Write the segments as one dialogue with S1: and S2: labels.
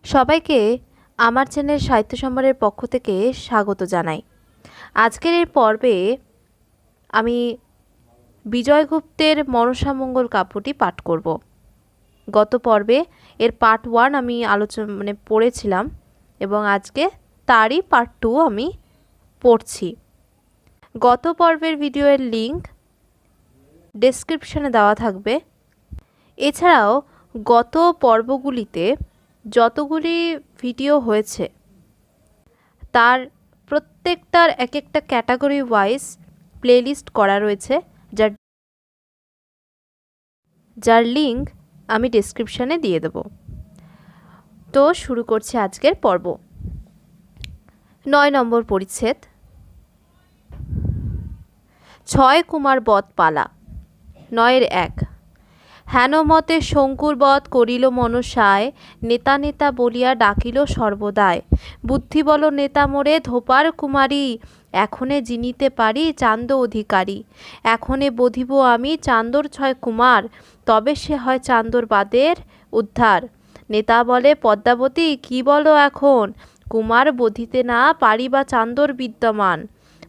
S1: সবাইকে আমার চ্যানেল সাহিত্য সম্ভারের পক্ষ থেকে স্বাগত জানাই। আজকের এই পর্বে আমি বিজয় গুপ্তের মনসামঙ্গল কাব্যটি পাঠ করব। গত পর্বে এর পার্ট 1 আমি পড়েছিলাম এবং আজকে তারই পার্ট 2 আমি পড়ছি। গত পর্বের ভিডিওর লিংক ডেসক্রিপশনে দেওয়া থাকবে। এছাড়াও গত পর্বগুলিতে যতগুলি ভিডিও হয়েছে তার প্রত্যেকটার এক একটা ক্যাটাগরি ওয়াইজ প্লেলিস্ট করা রয়েছে, যার লিংক আমি ডেসক্রিপশনে দিয়ে দেব। তো শুরু করছি আজকের পর্ব। 9 নম্বর পরিচ্ছেদ, 6 কুমার বধ পালা। 9-1। হেনমতে শঙ্কুর বধ করিল মনসায়, নেতা নেতা বলিয়া ডাকিল সর্বদায়। বুদ্ধি বল নেতা মোরে ধোপার কুমারী, এখনে জিনিতে পারি চান্দ অধিকারী। এখনে বধিব আমি চান্দর 6 কুমার, তবে সে হয় চান্দর বাদের উদ্ধার। নেতা বলে পদ্মাবতী কি বলো এখন, কুমার বধিতে না পারিবা চান্দর বিদ্যমান।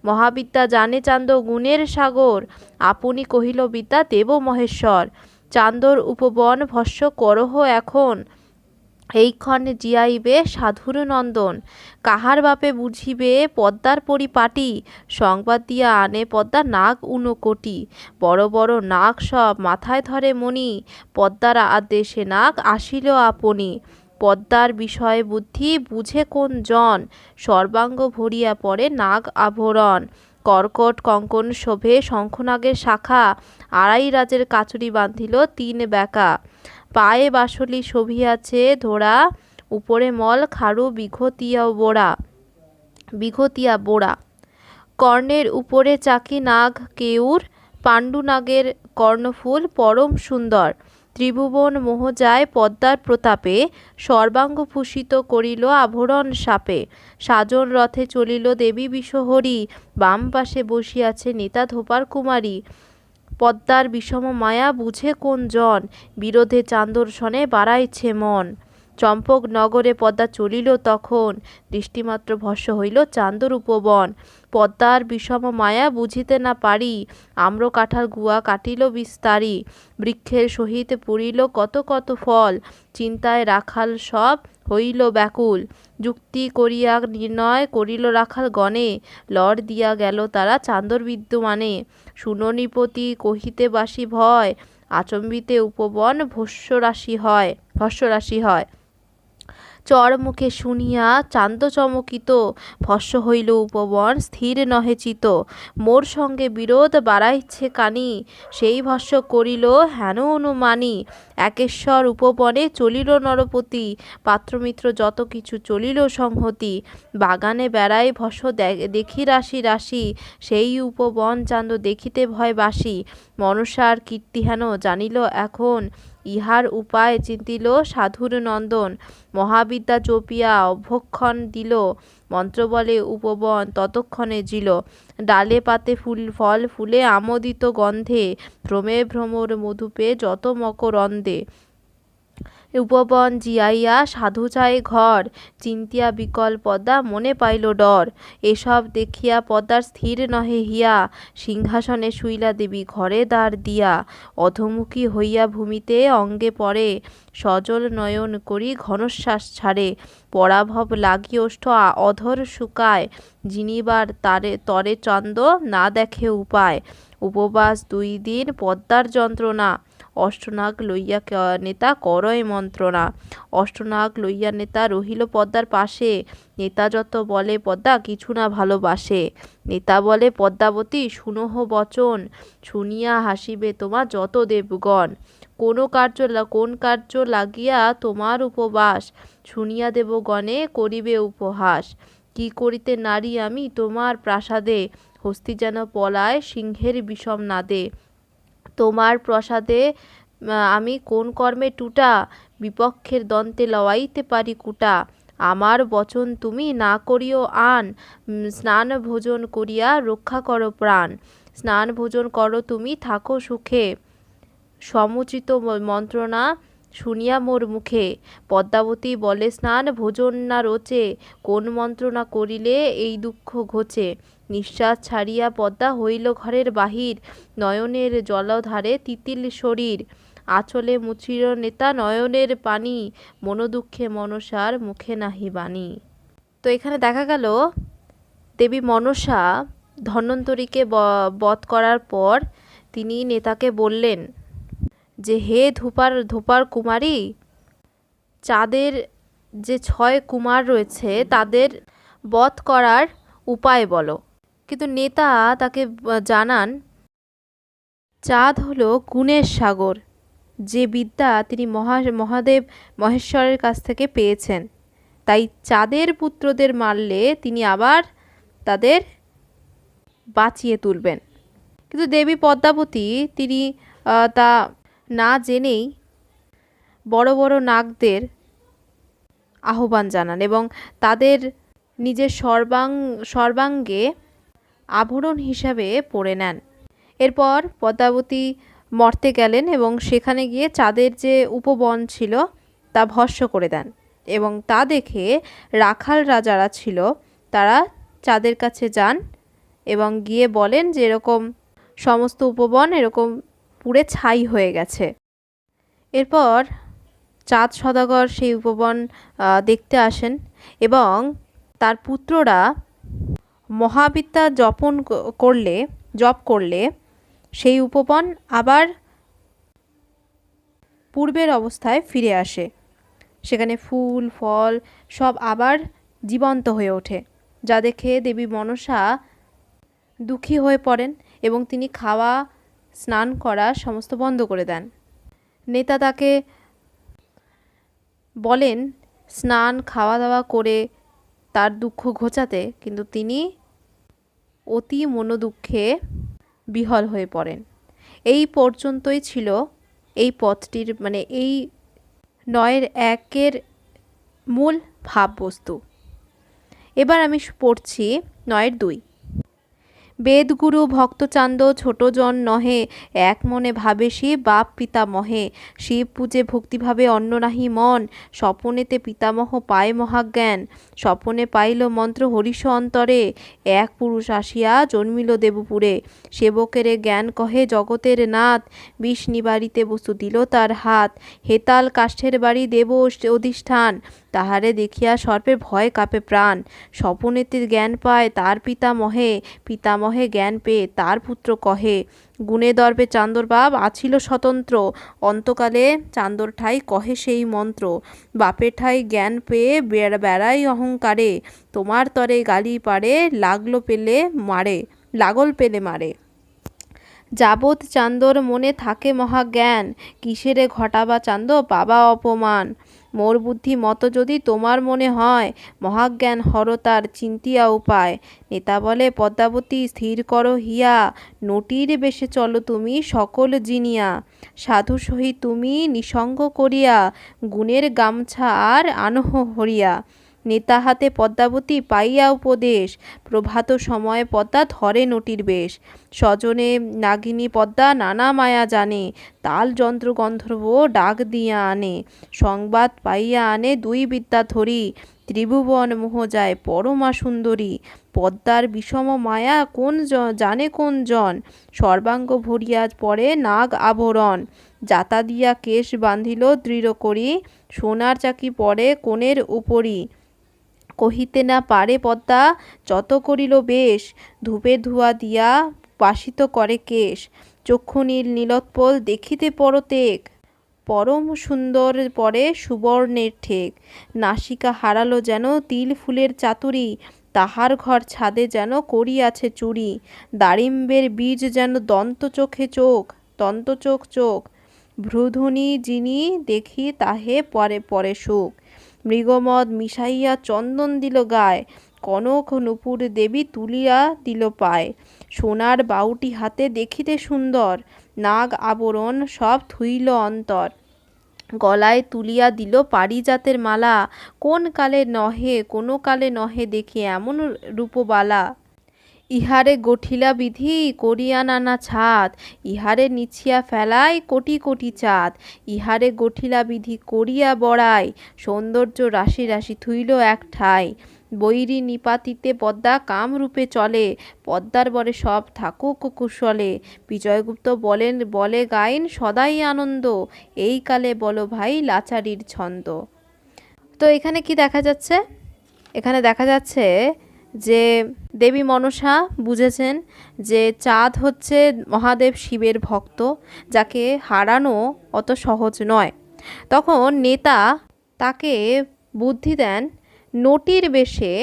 S1: মহাবিদ্যা জানে চান্দ গুণের সাগর, আপনি কহিল বিদ্যা দেব মহেশ্বর। চান্দর উপবন ভস্য করহ এখন, এইক্ষণে জিয়াইবে সাধুর নন্দন। কাহার বাপে বুঝিবে পদ্মার পরিপাটি, সংবাদ দিয়া আনে পদ্মা নাগ ঊনকোটি। বড় বড় নাগ সব মাথায় ধরে মণি, পদ্মার আদেশে নাগ আসিল আপনি। পদ্মার বিষয়ে বুদ্ধি বুঝে কোন জন, সর্বাঙ্গ ভরিয়া পড়ে নাগ আভরণ। কর্কট কঙ্কন শোভে শঙ্খনাগের শাখা, আড়াই রাজের কাচুরি বাঁধিল 3 বেকা। পায়ে বাসলি শোভিয়াছে ধরা, উপরে মল খাড়ু বিঘতিয়া বোড়া। কর্ণের উপরে চাকি নাগ কেউর, পাণ্ডু নাগের কর্ণফুল পরম সুন্দর। ত্রিভুবন মোহ যায় পদ্মার প্রতাপে, সর্বাঙ্গ ভূষিত করিল আভরণ সাপে। সাজন রথে চলিল দেবী বিষহরী, বাম পাশে বসিয়াছে নেতা ধোপার কুমারী। পদ্মার বিষম মায়া বুঝে কোন জন, বিরোধে চান্দর সনে বাড়াইছে মন। চম্পক নগরে পদ্মা চলিল তখন, দৃষ্টিমাত্র ভস্য হইল চান্দর উপবন। পদ্মার বিষম মায়া বুঝিতে না পারি, আম্র কাঁঠাল গুয়া কাটিল বিস্তারি। বৃক্ষের সহিত পুরিল কত কত ফল, চিন্তায় রাখাল সব হইল ব্যাকুল। যুক্তি করিয়া নির্ণয় করিল রাখাল গণে, লড় দিয়া গেল তারা চান্দর বিদ্যমানে। সুননিপতি কহিতে বাসি ভয়, আচম্বিতে উপবন ভস্যরাশি হয়। চর মুখে শুনিয়া চান্দ চমকিত, ভস্য হইল উপবন স্থির নহে চিত। মোর সঙ্গে বিরোধ বাড়াইছে কানি, সেই ভস্য করিল হেন অনুমানী। একেশ্বর উপবনে চলিল নরপতি, পাত্রমিত্র যত কিছু চলিল সংহতি। বাগানে বেড়াই ভস্য দেখি রাশি রাশি, সেই উপবন চান্দ দেখিতে ভয় বাসি। মনসার কীর্তি হেন জানিল এখন, ইহার উপায় চিন্তিল সাধুর নন্দন। মহাবিদ্যা চপিয়া অভ্যক্ষণ দিল, মন্ত্রবলে উপবন ততক্ষণে জিল। ডালে পাতে ফল ফুলে আমোদিত গন্ধে, ভ্রমে ভ্রমর মধুপে যত মকরন্দে। উপবন জিয়াইয়া সাধু চায় ঘর, চিন্তিয়া বিকল পদ্মা মনে পাইল ডর। এসব দেখিয়া পদ্মার স্থির নহে হিয়া, সিংহাসনে শুইলা দেবী ঘরে দ্বার দিয়া। অধোমুখী হইয়া ভূমিতে অঙ্গে পড়ে, সজল নয়ন করি ঘনশ্বাস ছাড়ে। পরাভব লাগি ওষ্ঠ অধর শুকায়, জিনিবার তরে চন্দ না দেখে উপায়। উপবাস 2 দিন পদ্মার যন্ত্রণা, অষ্টনাগ লইয়া নেতা করয় মন্ত্রণা। অষ্টনাগ লইয়া নেতা রহিল পদ্মার পাশে, নেতা যত বলে পদ্মা কিছু না ভালোবাসে। নেতা বলে পদ্মাবতী শুনহ বচন, শুনিয়া হাসিবে তোমার যত দেবগণ। কোন কার্য লাগিয়া তোমার উপবাস, শুনিয়া দেবগণে করিবে উপহাস। কি করিতে নারী আমি তোমার প্রাসাদে, হস্তি যেন পলায় সিংহের বিষম নাদে। তোমার প্রসাদে আমি কোন কর্মে টুটা, বিপক্ষের দন্তে লওয়াইতে পারি কুটা। আমার বচন তুমি না করিও আন, স্নান ভোজন করিয়া রক্ষা করো প্রাণ। স্নান ভোজন করো তুমি থাকো সুখে, সমুচিত মন্ত্রণা শুনিয়া মোর মুখে। পদ্মাবতী বলে স্নান ভোজন না রোচে, কোন মন্ত্র না করিলে এই দুঃখ ঘোচে। নিঃশ্বাস ছাড়িয়া পদ্মা হইল ঘরের বাহির, নয়নের জলধারে তিতিল শরীর। আঁচলে মুছিল নেতা নয়নের পানি, মনোদুঃখে মনসার মুখে নাহি বাণী। তো এখানে দেখা গেল দেবী মনসা ধন্বন্তরীকে বধ করার পর তিনি নেতাকে বললেন যে হে ধোপার কুমারী, চাঁদের যে 6 কুমার রয়েছে তাদের বধ করার উপায় বলো। কিন্তু নেতা তাকে জানান চাঁদ হলো গুণের সাগর, যে বিদ্যা তিনি মহাদেব মহেশ্বরের কাছ থেকে পেয়েছেন। তাই চাঁদের পুত্রদের মারলে তিনি আবার তাদের বাঁচিয়ে তুলবেন। কিন্তু দেবী পদ্মাবতী তিনি তা না জেনেই বড় বড় নাগদের আহ্বান জানান এবং তাদের নিজের সর্বাঙ্গে আভরণ হিসাবে পরে নেন। এরপর পদ্মাবতী মর্তে গেলেন এবং সেখানে গিয়ে চাঁদের যে উপবন ছিল তা ভস্ম করে দেন। এবং তা দেখে রাখালরা যারা ছিল তারা চাঁদের কাছে যান এবং গিয়ে বলেন যে এরকম সমস্ত উপবন এরকম পুড়ে ছাই হয়ে গেছে। এরপর চাঁদ সদাগর সেই উপবন দেখতে আসেন এবং তার পুত্ররা মহাবিদ্যা জপ করলে সেই উপবন আবার পূর্বের অবস্থায় ফিরে আসে। সেখানে ফুল ফল সব আবার জীবন্ত হয়ে ওঠে, যা দেখে দেবী মনসা দুঃখী হয়ে পড়েন এবং তিনি খাওয়া স্নান করা সমস্ত বন্ধ করে দেন। নেতা তাকে বলেন স্নান খাওয়া দাওয়া করে তার দুঃখ ঘোচাতে, কিন্তু তিনি অতি মনোদুঃখে বিহল হয়ে পড়েন। এই পর্যন্তই ছিল এই পথটির এই 9-1 মূল ভাববস্তু। এবার আমি পড়ছি 9-2। বেদগুরু ভক্তচান্দ ছোট জন নহে, এক মনে ভাবে শিব বাপ পিতামহে। শিব পূজে ভক্তিভাবে অন্য নাহি মন, স্বপনেতে পিতামহ পায় মহাজ্ঞান। স্বপনে পাইল মন্ত্র হরিষ অন্তরে, এক পুরুষ আসিয়া জন্মিল দেবপুরে। সেবকেরে জ্ঞান কহে জগতের নাথ, বিষ নিবারিতে বস্তু দিল তার হাত। হেতাল কাষ্ঠের বাড়ি দেব অধিষ্ঠান, তাহারে দেখিয়া সর্পের ভয় কাঁপে প্রাণ। স্বপনেতে জ্ঞান পায় তার পিতামহে, পিতামহে জ্ঞান পেয়ে তার পুত্র কহে। গুণে দর্পে চান্দর বাপ আছিল স্বতন্ত্র, অন্তকালে চান্দর ঠাই কহে সেই মন্ত্র। বাপের ঠাই জ্ঞান পেয়ে বেড়াই অহংকারে, তোমার তরে গালি পারে লাগল পেলে মারে। যাবৎ চান্দর মনে থাকে মহাজ্ঞান, কিসেরে ঘটাবা চান্দ পাবা অপমান। মোর বুদ্ধি মতো যদি তোমার মনে হয়, মহাজ্ঞান হরতার চিন্তিয়া উপায়। নেতা বলে পদ্মাবতী স্থির করো হিয়া, নটির বেশে চলো তুমি সকল জিনিয়া। সাধু সহিত তুমি নিসঙ্গ করিয়া, গুণের গামছা আর আনহ হরিয়া। নেতা হাতে পদ্মাবতী পাইয়া উপদেশ, প্রভাত সময় পদ্মা ধরে নটির বেশ। স্বজনে নাগিনী পদ্মা নানা মায়া জানে, তাল যন্ত্র গন্ধর্ব ডাক দিয়া আনে। সংবাদ পাইয়া আনে 2 বিদ্যা ধরি, ত্রিভুবন মোহ যায় পরমা সুন্দরী। পদ্মার বিষম মায়া জানে কোন জন, সর্বাঙ্গ ভরিয়া পরে নাগ আভরণ। জাতা দিয়া কেশ বাঁধিল দৃঢ় করি, সোনার চাকি পরে কোণের উপরি। কহিতে না পারে পদ্মা যত করিল বেশ, ধূপের ধোঁয়া দিয়া বাসিত করে কেশ। চক্ষু নীলোৎপল দেখিতে পরতেক, পরম সুন্দর পরে সুবর্ণের ঠেক। নাসিকা হারালো যেন তিল ফুলের চাতুরি, তাহার ঘর ছাদে যেন করিয়াছে চুরি। দারিম্বের বীজ যেন দন্ত চোখ। ভ্রূধনি যিনি দেখি তাহে পরে সুখ। মৃগমদ মিশাইয়া চন্দন দিল গায়, কনক নূপুর দেবী তুলিয়া দিল পায়। সোনার বাউটি হাতে দেখিতে সুন্দর, নাগ আবরণ সব থুইল অন্তর। গলায় তুলিয়া দিল পারিজাতের মালা, কোন কালে নহে দেখি এমন রূপবালা। ইহারে গঠিলা বিধি করিয়া নানা ছাদ, ইহারে নিছিয়া ফেলায় কোটি কোটি চাঁদ, ইহারে গঠিলা বিধি করিয়া বড়াই, সৌন্দর্য রাশি রাশি থুইল এক ঠাই। বৈরী নিপাতিতে পদ্মা কামরূপে চলে, পদ্মার বরে সব থাকুক কুশলে। বিজয়গুপ্ত বলে গাইন সদাই আনন্দ, এই কালে বলো ভাই লাচারির ছন্দ। তো এখানে কি দেখা যাচ্ছে? এখানে দেখা যাচ্ছে যে দেবী মনসা বুঝেছেন যে চাঁদ হচ্ছে মহাদেব শিবের ভক্ত, যাকে হারানো অত সহজ নয়। তখন নেতা তাকে বুদ্ধি দেন নটির বেশে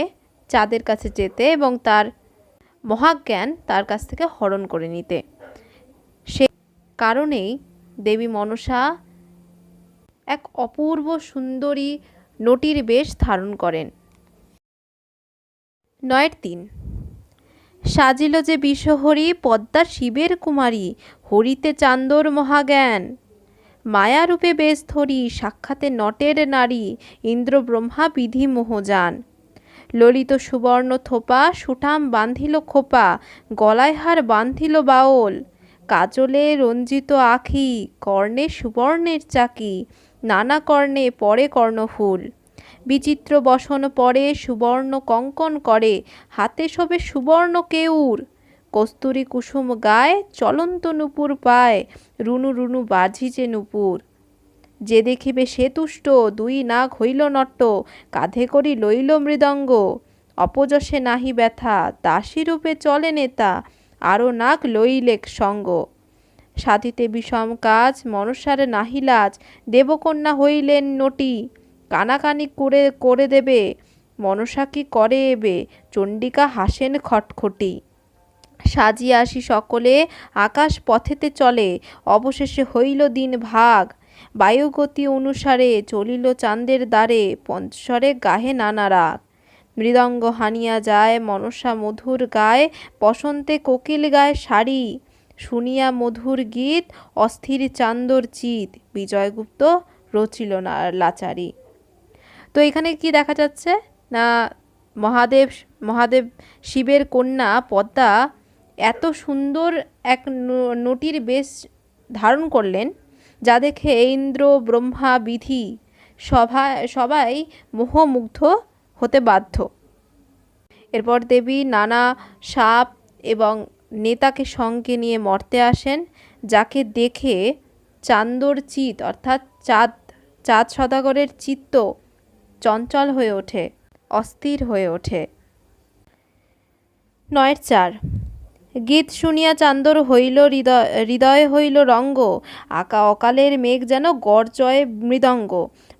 S1: চাঁদের কাছে যেতে এবং তার মহাজ্ঞান তার কাছ থেকে হরণ করে নিতে। সে কারণেই দেবী মনসা এক অপূর্ব সুন্দরী নটির বেশ ধারণ করেন। ৯-৩ সাজিল যে বিষহরি পদ্মা শিবের কুমারী, হরিতে চান্দর মহাজ্ঞান। মায়ারূপে বেশ ধরি সাক্ষাতে নটের নারী, ইন্দ্র ব্রহ্মা বিধি মোহজান। ললিত সুবর্ণ থোপা সুঠাম বান্ধিল খোপা, গলায় হার বান্ধিল বাউল। কাজলে রঞ্জিত আখি কর্ণে সুবর্ণের চাকি, নানা কর্ণে পরে কর্ণফুল। বিচিত্র বসন পরে সুবর্ণ কঙ্কন করে, হাতে শোভে সুবর্ণ কেউর। কস্তুরী কুসুম গায়ে চলন্ত নূপুর পায়, রুনু রুনু বাজিছে নূপুর। যে দেখিবে সে তুষ্ট দুই নাগ হইল নট্ট, কাঁধে করি লইল মৃদঙ্গ। অপযশে নাহি ব্যথা দাসী রূপে চলে নেতা, আরও নাগ লইলে সঙ্গ। সাধিতে বিষম কাজ মনসার নাহি লাজ, দেবকন্যা হইলেন নটি। কানাকানি করে দেবে মনসা কি করে এবে, চণ্ডিকা হাসেন খটখটি। সাজিয়া আসি সকলে আকাশ পথেতে চলে, অবশেষে হইল দিন ভাগ। বায়ুগতি অনুসারে চলিল চাঁদের দ্বারে, পঞ্চস্বরে গাহে নানা রাগ। মৃদঙ্গ হানিয়া যায় মনসা মধুর গায়, বসন্তে কোকিল গায় সারি। শুনিয়া মধুর গীত অস্থির চান্দর চিত, বিজয়গুপ্ত রচিল না লাচারি। তো এখানে কি দেখা যাচ্ছে না, মহাদেব শিবের কন্যা পদ্মা এত সুন্দর এক নটির বেশ ধারণ করলেন, যা দেখে ইন্দ্র ব্রহ্মা বিধি সবাই মোহমুগ্ধ হতে বাধ্য। এরপর দেবী নানা সাপ এবং নেতাকে সঙ্গে নিয়ে মর্তে আসেন, যাকে দেখে চান্দর চিত অর্থাৎ চাঁদ সদাগরের চিত্ত চঞ্চল হয়ে ওঠে, অস্থির হয়ে ওঠে। ৯-৪ গীত শুনিয়া চান্দর হইল হৃদয় হইল রঙ্গ, আকা অকালের মেঘ যেন গর্জয় মৃদঙ্গ।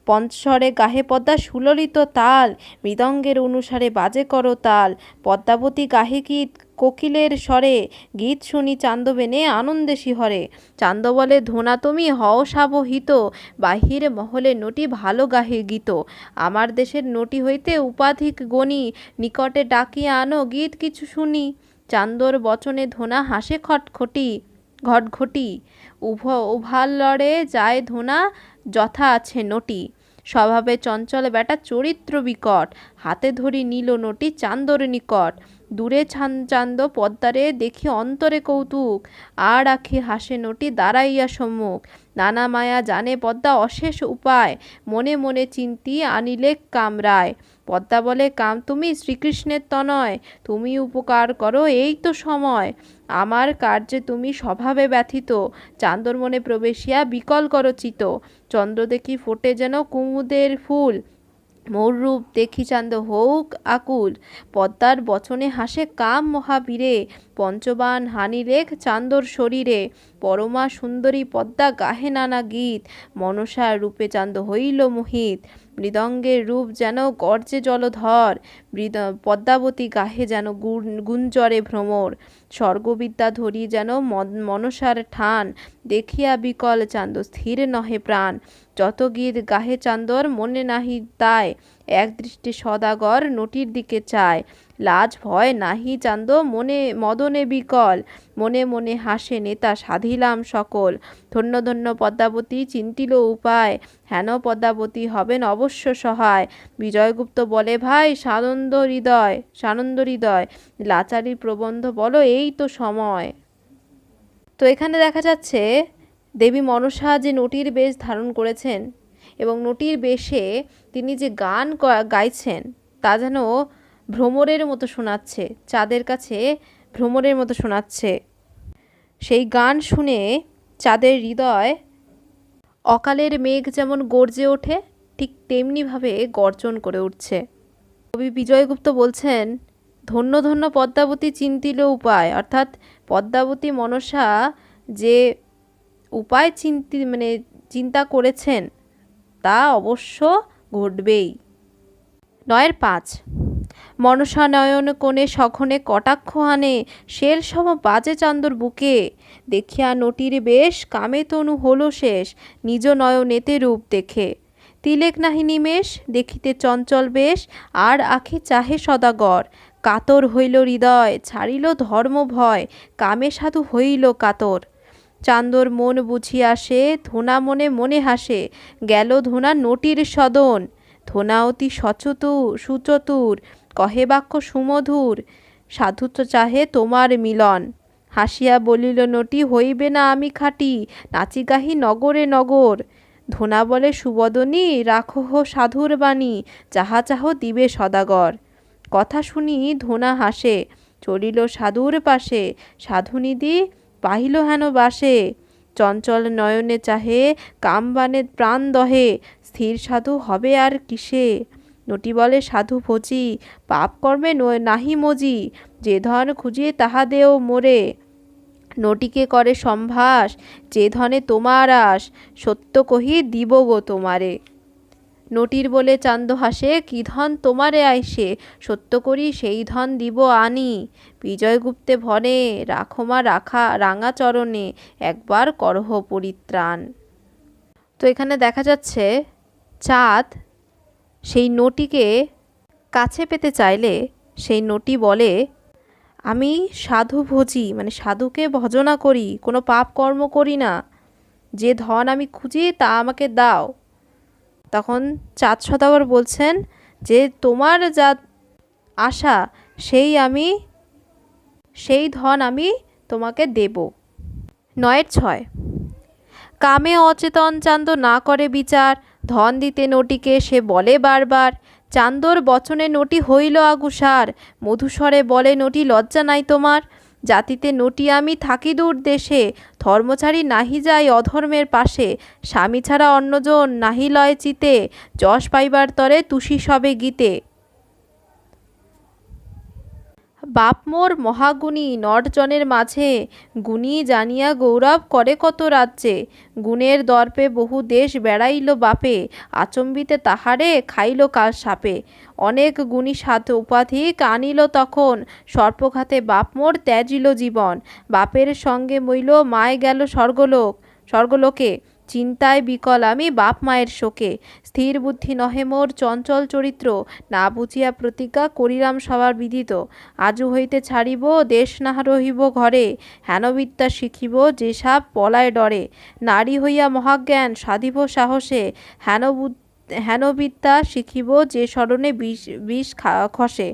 S1: পঞ্চস্বরে গাহে পদ্মা সুললিত তাল, মৃদঙ্গের অনুসারে বাজে করতাল। পদ্মাবতী গাহে গীত কোকিলের স্বরে, গীত শুনি চান্দ বেনে আনন্দে শিহরে। চান্দ বলে ধোনা তুমি হও সাবহিত, বাহির মহলে নটি ভালো গাহে গীত। আমার দেশের নটি হইতে উপাধিক গণি, নিকটে ডাকিয়া আনো গীত কিছু শুনি। চান্দর বচনে ধোনা হাসে ঘটঘটি, উভাল লড়ে যায় ধোনা যথা আছে নটি। স্বভাবে চঞ্চল বেটা চরিত্র বিকট, হাতে ধরি নিল নটি চান্দর নিকট। দূরে চান্দ পদ্মারে দেখি অন্তরে কৌতুক, আর আখি হাসে নটি দাঁড়াইয়া সম্মুখ। নানা মায়া জানে পদ্মা অশেষ উপায়, মনে মনে চিন্তি আনিলে কামরায়। পদ্মা বলে কাম তুমি শ্রীকৃষ্ণের তনয়, তুমি উপকার করো এই তো সময়। আমার কার্যে তুমি স্বভাবে ব্যথিত, চান্দর মনে প্রবেশিয়া বিকল করো চিত। চন্দ্র দেখি ফোটে যেন কুমুদের ফুল, মোর রূপ দেখি চান্দ হউক আকুল। পদ্মার বচনে হাসে কাম মহাবীরে, পঞ্চবান হানি লেখ চান্দর শরীরে। পরমা সুন্দরী পদ্মা গাহে নানা গীত, মনসার রূপে চান্দ হইল মোহিত। মৃদঙ্গের রূপ যেন গর্জে জলধর, পদ্মাবতী গাহে যেন গুঞ্জরে ভ্রমর। স্বর্গবিদ্যা ধরি যেন মনসার ঠান, দেখিয়া বিকল চান্দ স্থির নহে প্রাণ। যত গীত গাহে চান্দর মনে নাহি তাই, এক দৃষ্টি সদাগর নটির দিকে চায়। লাজ ভয় নাহি চান্দ মনে মদনে বিকল, মনে মনে হাসে নেতা সাধিলাম সকল। ধন্য ধন্য পদ্মাবতী চিন্তিল উপায়, হেন পদ্মাবতী হবেন অবশ্য সহায়। বিজয়গুপ্ত বলে ভাই সানন্দ হৃদয়, লাচারি প্রবন্ধ বলো এই তো সময়। তো এখানে দেখা যাচ্ছে দেবী মনসা যে নটির বেশ ধারণ করেছেন এবং নটির বেশে তিনি যে গান গাইছেন তা যেন ভ্রমরের মতো শোনাচ্ছে, চাঁদের কাছে ভ্রমরের মতো শোনাচ্ছে। সেই গান শুনে চাঁদের হৃদয় অকালের মেঘ যেমন গর্জে ওঠে ঠিক তেমনিভাবে গর্জন করে উঠছে। কবি বিজয়গুপ্ত বলছেন ধন্য ধন্য পদ্মাবতী চিন্তিল উপায়, অর্থাৎ পদ্মাবতী মনসা যে উপায় চিন্তা করেছেন তা অবশ্য ঘটবেই। 9-5 মনসা নয়ন কোণে সঘনে কটাক্ষ হানে, শেল সম বাজে চান্দর বুকে, দেখিয়া নটির বেশ কামে তনু হলো শেষ, নিজ নয়নেতে রূপ দেখে। তিলেক নাহি নিমেষ দেখিতে চঞ্চল বেশ, আর আখি চাহে সদাগর, কাতর হইল হৃদয় ছাড়িল ধর্ম ভয়, কামে সাধু হইল কাতর। চান্দর মন বুঝিয়া সে ধোনা মনে মনে হাসে, গেল ধোনা নটির সদন, ধোনা অতি সুচতুর, কহে বাক্য সুমধুর, সাধু তো চাহে তোমার মিলন। হাসিয়া বলিল নটি হইবে না আমি খাটি, নাচি গাহি নগরে নগর, ধোনা বলে সুবদনী রাখো হো সাধুর বাণী, যাহা চাহ দিবে সদাগর। কথা শুনি ধোনা হাসে, চলিল সাধুর পাশে, সাধুনিধি পাহিল হেন বাসে, চঞ্চল নয়নে চাহে কামবানে প্রাণ দহে, স্থির সাধু হবে আর কিসে। নটি বলে সাধু ভজি, পাপ কর্মে নাহি মজি, যে ধন খুঁজে তাহা দেও মোরে, নটিকে করে সম্ভাস যে ধনে তোমার আস, সত্য কহি দিব গো তোমারে। নটির বলে চান্দ হাসে কি ধন তোমারে আইসে, সত্য করি সেই ধন দিব আনি, বিজয়গুপ্তে ভনে রাখো রাঙা চরণে, একবার করহ পরিত্রাণ। তো এখানে দেখা যাচ্ছে চাঁদ সেই নটিকে কাছে পেতে চাইলে সেই নটি বলে আমি সাধু ভজি, সাধুকে ভজনা করি, কোনো পাপ কর্ম করি না, যে ধন আমি খুঁজি তা আমাকে দাও। তখন চাঁদ সদাগর বলছেন যে তোমার যা আশা সেই ধন আমি তোমাকে দেব। 9-6 কামে অচেতন চান্দ না করে বিচার, ধন দিতে নটিকে সে বলে বারবার, চান্দর বচনে নটি হইল আগুসার, মধুস্বরে বলে নটি লজ্জা নাই তোমার, জাতিতে নটি আমি থাকি দূর দেশে, ধর্মচারী নাহি যাই অধর্মের পাশে, স্বামী ছাড়া অন্যজন নাহি লয় চিতে, যশ পাইবার তরে তুষি সবে গীতে। বাপ মোর মহাগুণী নটজনের মাঝে, গুণী জানিয়া গৌরব করে কত রাজ্যে, গুণের দর্পে বহু দেশ বেড়াইল বাপে, আচম্বিতে তাহারে খাইল কাল সাপে, অনেক গুণী সাত উপাধিক আনিল তখন, সর্পঘাতে বাপ মোর ত্যাজিল জীবন, বাপের সঙ্গে মইল মায় গেল স্বর্গলোকে, চিন্তায় বিকল আমি বাপ মায়ের শোকে, স্থির বুদ্ধি নহে মোর চঞ্চল চরিত্র, না বুঝিয়া প্রতিজ্ঞা করিলাম সবার বিদিত, আজু হইতে ছাড়িব দেশ না রহিব ঘরে, হেন বিদ্যা শিখিব যে সাপ পলায় ডরে, নারী হইয়া মহাজ্ঞান সাধিব সাহসে, হেন বিদ্যা শিখিব যে স্মরণে বিষ খসে,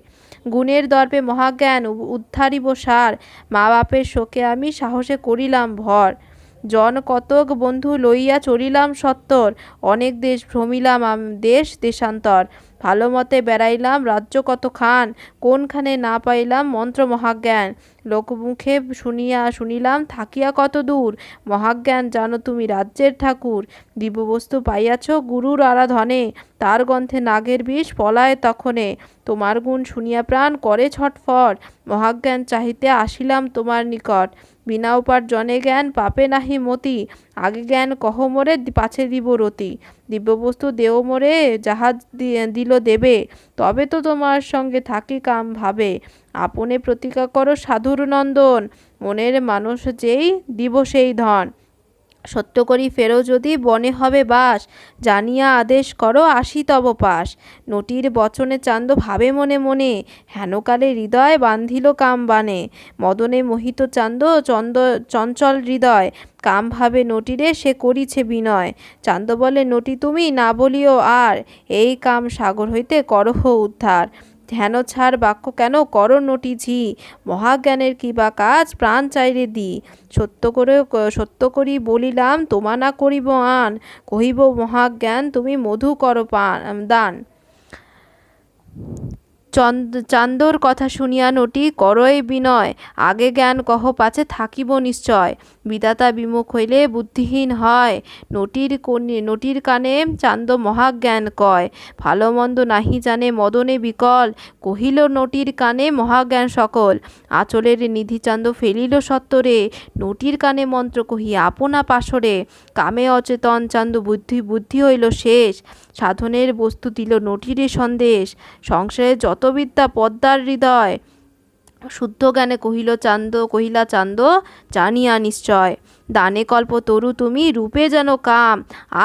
S1: গুণের দর্পে মহাজ্ঞান উদ্ধারিব সার, মা বাপের শোকে আমি সাহসে করিলাম ভর, জন কতক বন্ধু লইয়া চলিলাম সত্তর, অনেক দেশ ভ্রমিলাম দেশান্তর, ভালো মতে বেড়াইলাম রাজ্য কতখান, কোনখানে না পাইলাম মন্ত্র মহাজ্ঞান, লোকমুখে শুনিলাম থাকিয়া কত দূর, মহাজ্ঞান জানো তুমি রাজ্যের ঠাকুর, দিব্যবস্তু পাইয়াছ গুরুর আরাধনে, তার গন্ধে নাগের বিষ পলায় তখনে, তোমার গুণ শুনিয়া প্রাণ করে ছটফট, মহাজ্ঞান চাহিতে আসিলাম তোমার নিকট, বিনা উপার্জনে জ্ঞান পাপে নাহি মতি, আগে জ্ঞান কহ মোরে পাছে দিব রতি, দিব্যবস্তু দেও মোরে যাহা দিল দেবে, তবে তো তোমার সঙ্গে থাকি কাম ভাবে, আপনে প্রতিজ্ঞা করো সাধুর নন্দন, মনের মানুষ যেই দিব সেই ধন, সত্য করি ফেরো যদি বনে হবে বাস, জানিয়া আদেশ করো আসি তব পাশ। নটির বচনে চান্দ ভাবে মনে মনে, হেনকালে হৃদয় বান্ধিল কাম বানে। মদনে মোহিত চান্দ চঞ্চল হৃদয়, কাম ভাবে নটিরে সে করিছে বিনয়। চান্দ বলে নটি তুমি না বলিও আর, এই কাম সাগর হইতে করহ উদ্ধার। হেন ছাড় বাক্য কেন করো নটি ঝি, মহাজ্ঞানের কি বা কাজ প্রাণ চাইরে দি। সত্য করি বলিলাম তোমা না করিব আন, কহিব মহাজ্ঞান তুমি মধু করো দান। চান্দর কথা শুনিয়া নটি করয় বিনয়, আগে জ্ঞান কহ পাছে থাকিব নিশ্চয়। বিধাতা বিমুখ হইলে বুদ্ধিহীন হয়, নটির কানে চান্দ মহাজ্ঞান কয়। ভালো মন্দ নাহি জানে মদনে বিকল, কহিল নটির কানে মহাজ্ঞান সকল। আঁচলের নিধি চান্দ ফেলিল সত্তরে, নটির কানে মন্ত্র কহি আপনা পাশরে। কামে অচেতন চান্দ বুদ্ধি হইল শেষ, সাধনের বস্তু দিল নটিরে সন্দেশ। সংসারে যত বিদ্যা পদ্মার হৃদয়, শুদ্ধ জ্ঞানে কহিলা চান্দ জানিয়া নিশ্চয়। দানে কল্প তরু তুমি রূপে যেন কাম,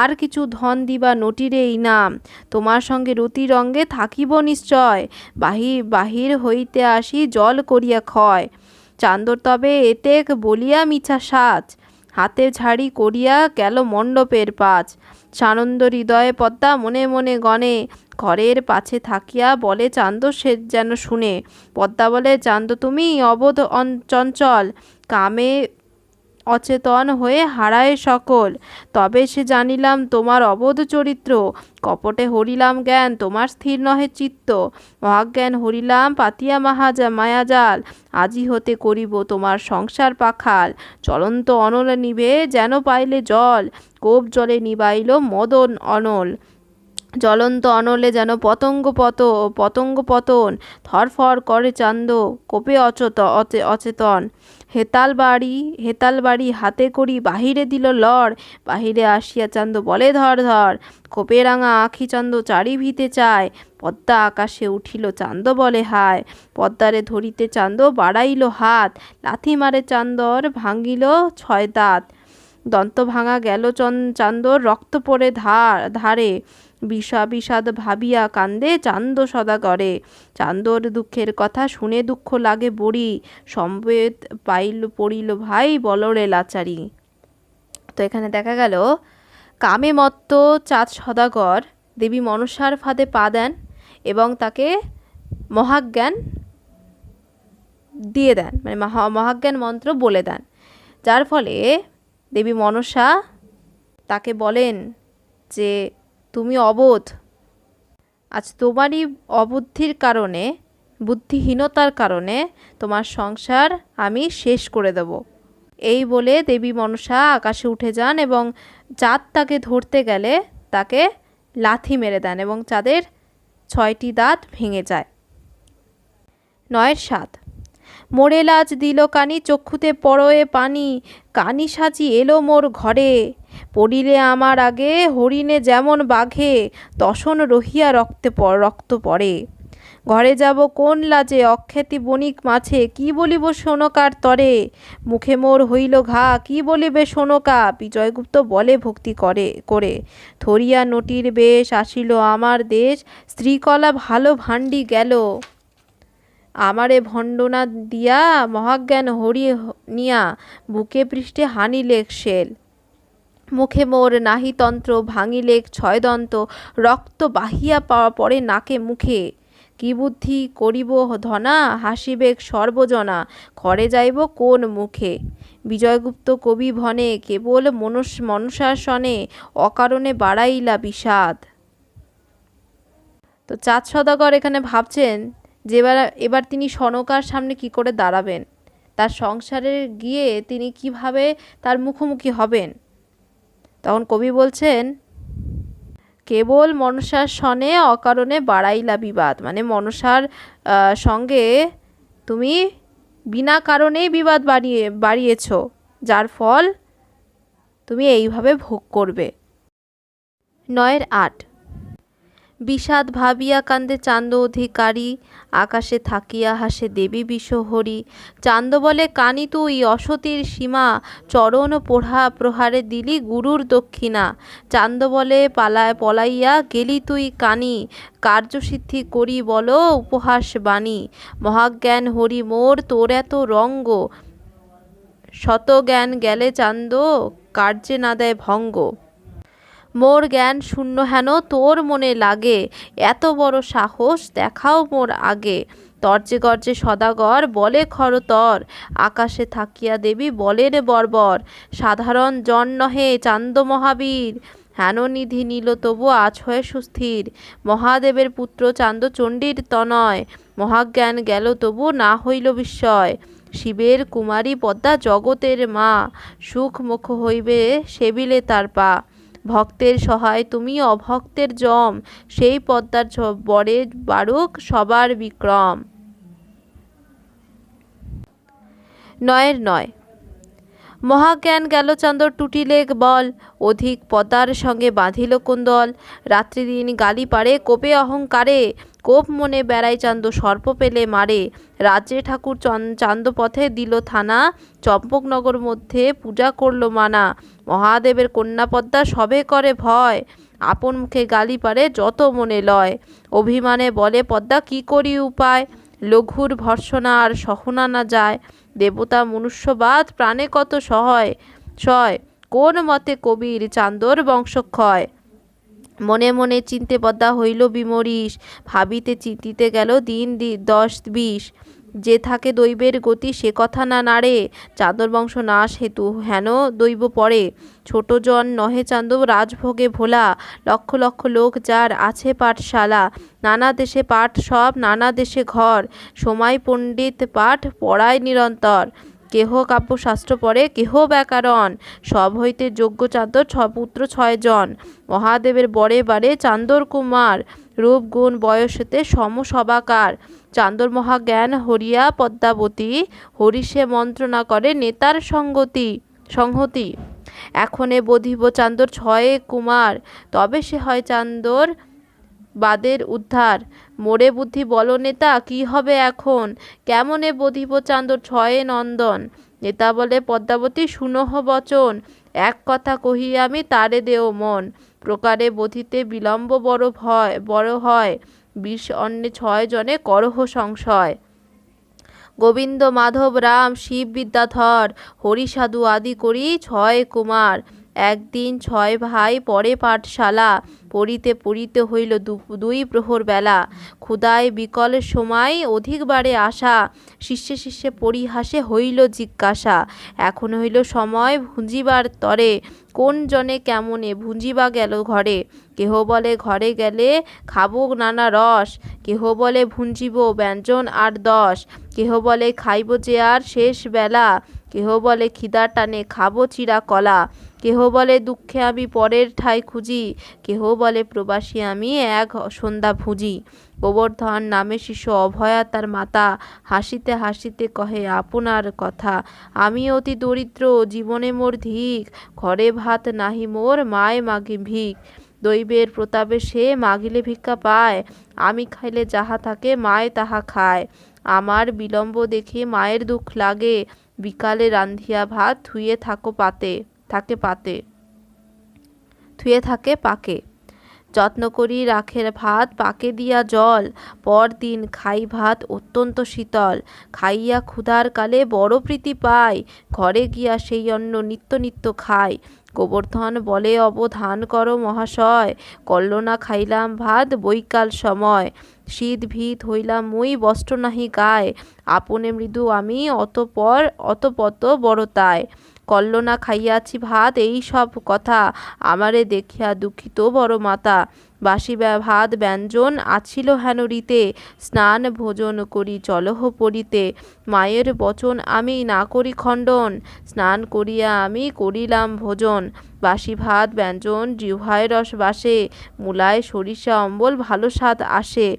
S1: আর কিছু ধন দিবা নটিরে ইনাম। তোমার সঙ্গে রতি রঙ্গে থাকিব নিশ্চয়, বাহির হইতে আসি জল করিয়া ক্ষয়। চান্দর তবে এতেক বলিয়া মিছা সাজ, হাতে ঝাড়ি করিয়া গেল মণ্ডপের পাঁচ। সানন্দ হৃদয়ে পদ্মা মনে মনে গণে, ঘরের পাছে থাকিয়া বলে চান্দ সে যেন শুনে। পদ্মা বলে চান্দ তুমি অবোধ চঞ্চল, কামে অচেতন হয়ে হারায় সকল। তবে সে জানিলাম তোমার অবোধ চরিত্র, কপটে হরিলাম জ্ঞান তোমার স্থির নহে চিত্ত। মহাজ্ঞান হরিলাম পাতিয়া মায়াজাল, আজি হতে করিব তোমার সংসার পাখাল। চলন্ত অনলে নিভে যেন পাইলে জল, কোপ জলে নিবাইল মদন অনল। জ্বলন্ত অনলে যেন পতঙ্গ পতন, থরফর করে চান্দ কোপে অচেতন। হেতাল বাড়ি হাতে করি বাহিরে দিল লড়, বাহিরে আসিয়া চান্দ বলে ধর ধর। কোপে রাঙা আখি চান্দ চারি ভিতে চায়, পদ্মা আকাশে উঠিল চান্দ বলে হায়। পদ্মারে ধরিতে চান্দ বাড়াইল হাত, লাথি মারে চান্দর ভাঙিল 6 দাঁত। দন্ত ভাঙা গেল চান্দর রক্ত পড়ে ধারে, বিষাদ ভাবিয়া কান্দে চান্দ সদাগরে। চান্দর দুঃখের কথা শুনে দুঃখ লাগে বড়ি, সম্বেদ পড়িল ভাই বলরে লাচারি। তো এখানে দেখা গেল কামে মত্ত চাঁদ সদাগর দেবী মনসার ফাঁদে পা দেন এবং তাকে মহাজ্ঞান দিয়ে দেন, মানে মহাজ্ঞান মন্ত্র বলে দেন, যার ফলে দেবী মনসা তাকে বলেন যে তুমি অবোধ, আজ তোমারই অবুদ্ধির কারণে, বুদ্ধিহীনতার কারণে তোমার সংসার আমি শেষ করে দেব। এই বলে দেবী মনসা আকাশে উঠে যান এবং চাঁদ তাকে ধরতে গেলে তাকে লাথি মেরে দেন এবং চাঁদের 6টি দাঁত ভেঙে যায়। 9-7 মোরে লাজ দিল কানি চক্ষুতে পড়য়ে পানি, কানি সাজি এলো মোর ঘরে। পড়িলে আমার আগে হরিণে যেমন বাঘে, দশন রহিয়া রক্ত পড়ে। ঘরে যাব কোন লাজে অখ্যাতি বণিক মাঝে, কি বলিব শোনকার তরে। মুখে মোর হইল ঘা কি বলিবে শোনকা, বিজয়গুপ্ত বলে ভক্তি করে। ধরিয়া নটির বেশ আসিল আমার দেশ, স্ত্রীকলা ভালো ভাণ্ডি গেল। আমারে ভণ্ডনা দিয়া মহাজ্ঞান হরি নিয়া, বুকে পৃষ্ঠে হানিলেক শেল। মুখে মোর নাহি তন্ত্র ভাঙিলেক 6 দন্ত, রক্ত বাহিয়া পড়ে নাকে মুখে। কি বুদ্ধি করিব ধনা হাসিবেক সর্বজনা, ঘরে যাইব কোন মুখে। বিজয়গুপ্ত কবি ভনে কেবল মনসার সনে, অকারণে বাড়াইলা বিষাদ। তো চাঁদ সদাগর এখানে ভাবছেন যে এবার তিনি সনকার সামনে কি করে দাঁড়াবেন, তার সংসারে গিয়ে তিনি কিভাবে তার মুখোমুখি হবেন। তখন কবি বলছেন কেবল মনসার সনে অকারণে বাড়াইলা বিবাদ, মানে মনসার সঙ্গে তুমি বিনা কারণেই বিবাদ বাড়িয়েছ, যার ফল তুমি এইভাবে ভোগ করবে। 9-8 বিষাদ ভাবিয়া কান্দে চান্দ অধিকারী, আকাশে থাকিয়া হাসে দেবী বিষহরী। চান্দ বলে কানি তুই অসতির সীমা, চরণ প্রহারে দিলি গুরুর দক্ষিণা। চান্দ বলে পলাইয়া গেলি তুই কানি, কার্যসিদ্ধি করি বল উপহাস বাণী। মহাজ্ঞান হরি মোর তোর এত রঙ্গ, শত জ্ঞান গেলে চান্দ কার্যে না দেয় ভঙ্গ। মোর জ্ঞান শূন্য হেন তোর মনে লাগে, এত বড় সাহস দেখাও মোর আগে। তর্জে গর্জে সদাগর বলে খরতর, আকাশে থাকিয়া দেবী বলেন বর্বর। সাধারণ জন নহে চান্দ মহাবীর, হেন নিধি নীল তবু আজ হয়ে সুস্থির। মহাদেবের পুত্র চান্দ চণ্ডীর তনয়, মহাজ্ঞান গেল তবু না হইল বিস্ময়। শিবের কুমারী পদ্মা জগতের মা, সুখ মুখ হইবে সেবিলে তার পা। ভক্তের সহায় তুমি অভক্তের জম, সেই পদ্মার বরে বারুক সবার বিক্রম। ৯ মহাজ্ঞান গেল চান্দর টুটিলে বল, অধিক পদার সঙ্গে বাঁধিল কুন্দল। রাত্রিদিন গালি পারে কোপে অহংকারে, কোপ মনে বেড়াই চান্দ সর্প পেলে মারে। রাজ্যে ঠাকুর চান্দ পথে দিল থানা, চম্পকনগর মধ্যে পূজা করল মানা। মহাদেবের কন্যা পদ্মা সবে করে ভয়, আপন মুখে গালি পারে যত মনে লয়। অভিমানে বলে পদ্মা কি করি উপায়, লঘুর ভর্সনা আর সহনা না যায়। দেবতা মনুষ্যবাদ প্রাণে কত সয়, কোন মতে কবির চান্দর বংশক্ষয়। মনে মনে চিনতে পদ্মা হইল বিমরিশ, ভাবিতে চিন্তিতে গেল দিন 10-20। যে থাকে দৈবের গতি সে কথা না নাড়ে, চাঁদর বংশ নাশ হেতু হেন দৈব পড়ে। ছোট জন নহে চান্দ রাজভোগে ভোলা, লক্ষ লক্ষ লোক যার আছে পাঠশালা। নানা দেশে পাঠ সব নানা দেশে ঘর, সময় পণ্ডিত পাঠ পড়ায় নিরন্তর। কেহ কাব্যশাস্ত্র পড়ে কেহ ব্যাকরণ, সব হইতে যোগ্য চান্দর পুত্র 6 জন। মহাদেবের বরে বারে চান্দর কুমার, রূপ গুণ বয়সেতে সমসবাকার। চান্দর মহাজ্ঞান হরিয়া পদ্মাবতী, হরিষে মন্ত্রণা করে নেতার সংহতি। এখনে বধিব চান্দর 6 কুমার, তবে সে হয় চান্দর বাদের উদ্ধার। মোরে বুদ্ধি বলো নেতা কি হবে এখন, কেমনে বধিব চান্দর 6 নন্দন। নেতা বলে পদ্মাবতী শুনহ বচন, এক কথা কহি আমি তারে দেও মন। প্রকারে বধিতে বিলম্ব বড় হয়, 20 অন্যে 6 জনে করহ সংশয়। গোবিন্দ মাধব রাম শিব বিদ্যাধর, হরি সাধু আদি করি 6 কুমার। একদিন 6 ভাই পরে পাঠশালা, পড়িতে পড়িতে হইল 2 প্রহর বেলা। ক্ষুধায় বিকল সময় অধিকবারে আসা, শিষ্যে শিষ্যে পরিহাসে হইল জিজ্ঞাসা। এখন হইল সময় ভুঁজিবার তরে, কোন জনে কেমনে ভুঁজিবা গেল ঘরে। কেহ বলে ঘরে গেলে খাবো নানা রস, কেহ বলে ভুঁজিব ব্যঞ্জন 8-10। কেহ বলে খাইব যে আর শেষ বেলা, কেহ বলে খিদার টানে খাবো চিরা কলা। কেহ বলে দুঃখে আমি পরের ঠাই খুঁজি, কেহ বলে প্রবাসী আমি এক সন্ধ্যা ভুঁজি। গোবর্ধন নামে শিশু অভয়া তার মাতা, হাসিতে হাসিতে কহে আপনার কথা। আমি অতি দরিদ্র জীবনে মোর ধিক, ঘরে ভাত নাহি মোর মায় মাগি ভিক। দৈবের প্রতাপে সে মাগিলে ভিক্ষা পায়, আমি খাইলে যাহা থাকে মায় তাহা খায়। আমার বিলম্ব দেখে মায়ের দুঃখ লাগে, বিকালে রান্ধিয়া ভাত থুয়ে থাকে পাকে। যত্ন করি রাখে ভাত পাকে দিয়া জল, পরদিন খাই ভাত অত্যন্ত শীতল। খাইয়া ক্ষুধার কালে বড় প্রীতি পাই, ঘরে গিয়া সেই অন্ন নিত্য নিত্য খাই। গোবর্ধন বলে অবধান করো মহাশয়, কল্লনা খাইলাম ভাত বৈকাল সময়। শীত ভীত হইলাম মুই বস্ত্র নাহি গায়ে, আপনে মৃদু আমি অতপত বড়তায়। কল্লনা খাইয়াছি ভাত এই সব কথা, আমারে দেখিয়া দুঃখিত বড় মাতা। বাসি ভাত ব্যঞ্জন আছিল হেন রীতে, স্নান ভোজন করি চলহ পড়িতে। মায়ের বচন আমি না করি খণ্ডন, স্নান করিয়া আমি করিলাম ভোজন। বাসি ভাত ব্যঞ্জন জিহ্বায় রস বাসে, মূলায় সরিষা অম্বল ভালো স্বাদ আসে।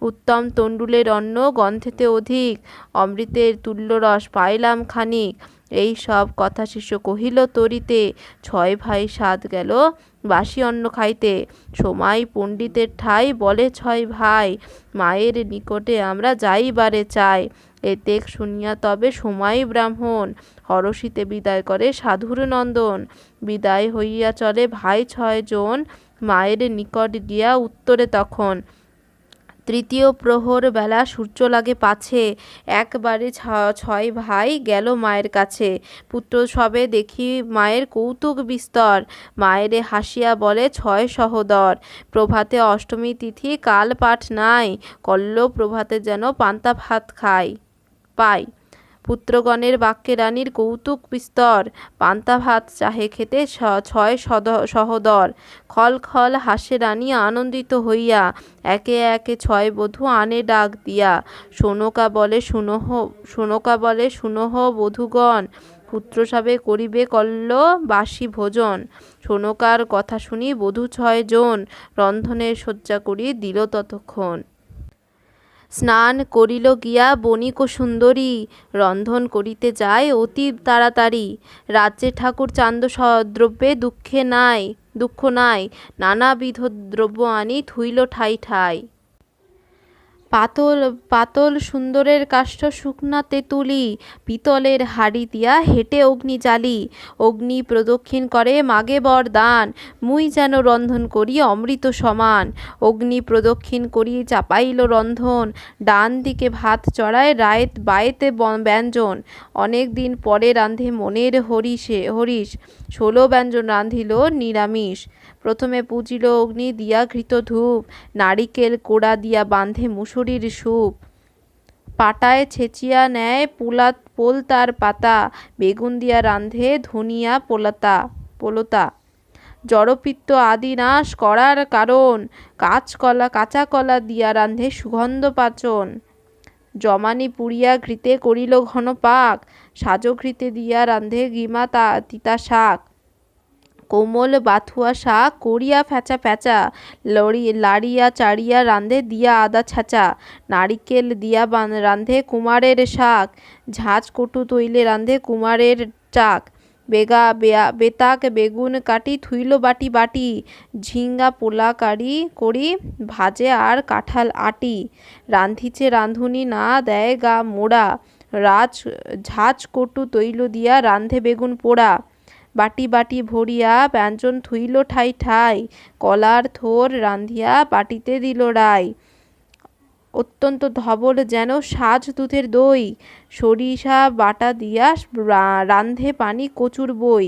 S1: উত্তম তণ্ডুলের অন্ন গন্ধেতে অধিক, অমৃতের তুল্য রস পাইলাম খানিক। এই সব কথা শিষ্য কহিল তরিতে, 6 ভাই সাত গেল বাসি অন্ন খাইতে। সময় পণ্ডিতের ঠাই, বলে ছয় ভাই, মায়ের নিকটে আমরা যাইবারে চাই। এতেক শুনিয়া তবে সময় ব্রাহ্মণ, হরষিতে বিদায় করে সাধুর নন্দন। বিদায় হইয়া চলে ভাই 6 জন, মায়ের নিকট গিয়া উত্তরে তখন। তৃতীয় প্রহর বেলা, সূর্য লাগে পাছে, একবারে 6 ভাই গেল মায়ের কাছে। পুত্র সবে দেখি মায়ের কৌতুক বিস্তর, মায়েরে হাসিয়া বলে 6 সহোদর। প্রভাতে অষ্টমী তিথি, কাল পাঠ নাই, কল্ল প্রভাতে যেন পান্তা ভাত পাই। পুত্রগণের বাক্যে রানীর কৌতুক বিস্তর, পান্তা ভাত চাহে খেতে 6 সহোদর। খল খল হাসে রানী আনন্দিত হইয়া, একে একে 6 বধূ আনে ডাক দিয়া। সোনকা বলে শুনহ বধূগণ, পুত্র সবে করিবে কল্ল বাসি ভোজন। সোনকার কথা শুনি বধূ 6 জন, রন্ধনের শয্যা করি দিল ততক্ষণ। স্নান করিল গিয়া বণিক সুন্দরী, রন্ধন করিতে যায় অতি তাড়াতাড়ি। রাজ্যে ঠাকুর চান্দ দ্রব্যে দুঃখ নাই, নানাবিধ দ্রব্য আনি থুইল ঠাই ঠাই। পাতল সুন্দরের কাষ্ঠ শুকনা তেঁতুলি, পিতলের হাড়ি দিয়া হেঁটে অগ্নি জ্বালি। অগ্নি প্রদক্ষিণ করে মাগে বর দান, মুই যেন রন্ধন করি অমৃত সমান। অগ্নি প্রদক্ষিণ করি চাপাইল রন্ধন, ডান দিকে ভাত চড়ায় বায়েতে ব্যঞ্জন। অনেক দিন পরে রাঁধে মনের হরিশ, 16 ব্যঞ্জন রাঁধিল নিরামিষ। প্রথমে পুজিল অগ্নি দিয়া ঘৃত ধূপ, নারিকেল কোড়া দিয়া বাঁধে মুসুরির স্যুপ। পাটায় ছেঁচিয়া নেয় পোলতার পাতা, বেগুন দিয়া রাঁধে ধনিয়া পোলতা। জড়পিত্ত আদি নাশ করার কারণ, কাঁচা কলা দিয়া রাঁধে সুগন্ধ পাচন। জমানি পুড়িয়া ঘৃতে করিল ঘন পাক, সাজঘৃতে দিয়া রাঁধে গিমা তিতা শাক। কোমল বাথুয়া শাক করিয়া ফ্যাচা, লাড়িয়া চাড়িয়া রাঁধে দিয়া আদা ছাঁচা। নারিকেল দিয়া রাঁধে কুমারের শাক, ঝাঁঝ কটু তৈলে রাঁধে কুমারের চাক। বেতাক বেগুন কাটি থুইল বাটি, ঝিঙ্গা পোলা করি ভাজে আর কাঁঠাল আটি। রাঁধিছে রাঁধুনি না দেয় গা মোড়া, ঝাঁঝ কটু তৈল দিয়া রাঁধে বেগুন পোড়া। বাটি ভরিয়া ব্যঞ্জন থুইল ঠাই, কলার থোর রাঁধিয়া বাটিতে দিল রাই। অত্যন্ত ধবল যেন সাজ দুধের দই, সরিষা বাটা দিয়া রাঁধে পানি কচুর বই।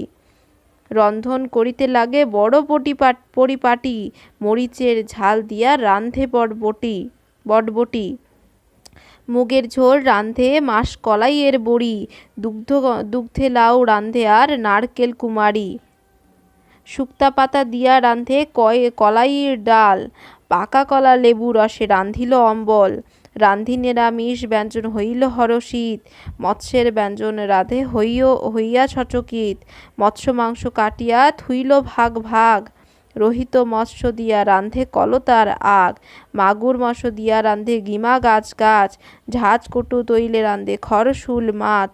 S1: রন্ধন করিতে লাগে বড় পরিপাটি, মরিচের ঝাল দিয়া রাঁধে বটবটি। মুগের ঝোল রাঁধে মাসকলাইয়ের বড়ি, দুগ্ধে লাউ রাঁধে আর নারকেল কুমারী। শুক্তা পাতা দিয়া রাঁধে কলাইয়ের ডাল, পাকা কলা লেবু রসে রাঁধিল অম্বল। রাঁধি নিরামিষ ব্যঞ্জন হইল হরষিত, মৎস্যের ব্যঞ্জন রাঁধে হইয়া সচকিত। মৎস্য মাংস কাটিয়া থুইল ভাগ, রহিত মৎস্য দিয়া রাঁধে কলতার আগ। মাগুর মৎস্য দিয়া রাঁধে গিমা গাছ, ঝাঁঝ কটু তৈলে রাঁধে খরশুল মাছ।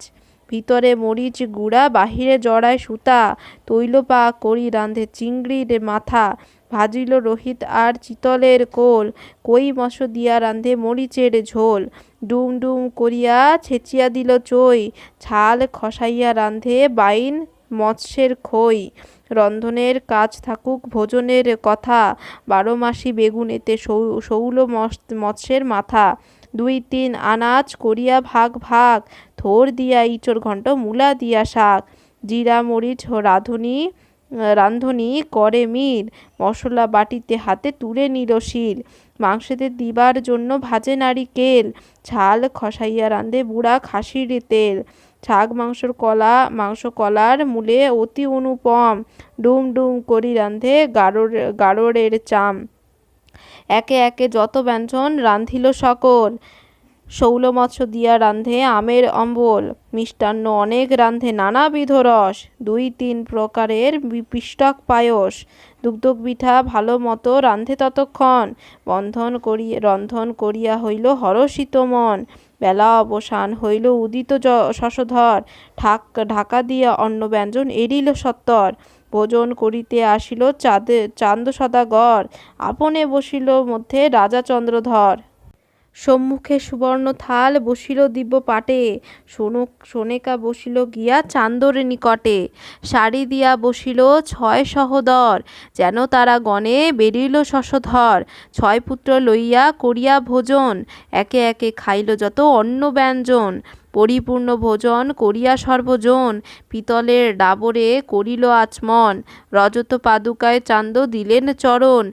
S1: ভিতরে মরিচ গুঁড়া, বাহিরে জড়ায় সুতা, তৈল পা করি রাঁধে চিংড়ির মাথা। ভাজিল রহিত আর চিতলের কোল, কই মৎস্য দিয়া রাঁধে মরিচের ঝোল। ডুম করিয়া ছেঁচিয়া দিল চই, ছাল খসাইয়া রাঁধে বাইন মৎস্যের খই। রন্ধনের কাজ থাকুক ভোজনের কথা, 12 মাসি বেগুনেতে শৌল মৎস্যের মাথা। 2-3 আনাজ করিয়া ভাগ, থোর দিয়া ইঁচড় ঘণ্ট, মূলা দিয়া শাক। জিরা মরিচ রাঁধুনি করে মিল, মশলা বাটিতে হাতে তুলে নিল শিল। মাংসেতে দিবার জন্য ভাজে নারিকেল, ছাল খসাইয়া রাঁধে বুড়া খাসির তেল। ছাগ মাংস কলার মূলে অতি অনুপম, ডুম করি রাঁধে গাড়রের চাম। একে একে যত ব্যঞ্জন রাঁধিল সকল, শৌল মৎস্য দিয়া রাঁধে আমের অম্বল। মিষ্টান্ন অনেক রাঁধে নানাবিধ রস, 2-3 প্রকারের পিষ্টক পায়স। দুগ্ধপিঠা ভালো মতো রাঁধে ততক্ষণ, রন্ধন করিয়া হইল হরষিত মন। বেলা অবসান হইল উদিত শশধর, ঢাকা দিয়া অন্ন ব্যঞ্জন এড়িল সত্তর। ভোজন করিতে আসিল চান্দ সদাগর, আপনে বসিল মধ্যে রাজা চন্দ্রধর। সম্মুখে সুবর্ণ থাল বসিল দিব্য পাটে, সোনেকা বসিল গিয়া চান্দর নিকটে। সারি দিয়া বসিল 6 সহোদর, যেন তারা গণে বেরিল শশধর। 6 পুত্র লইয়া করিয়া ভোজন, একে একে খাইল যত অন্ন ব্যঞ্জন। পরিপূর্ণ ভোজন করিয়া সর্বজন, পিতলের ডাবরে করিল আচমন। রজত পাদুকায় চান্দ দিলেন চরণ,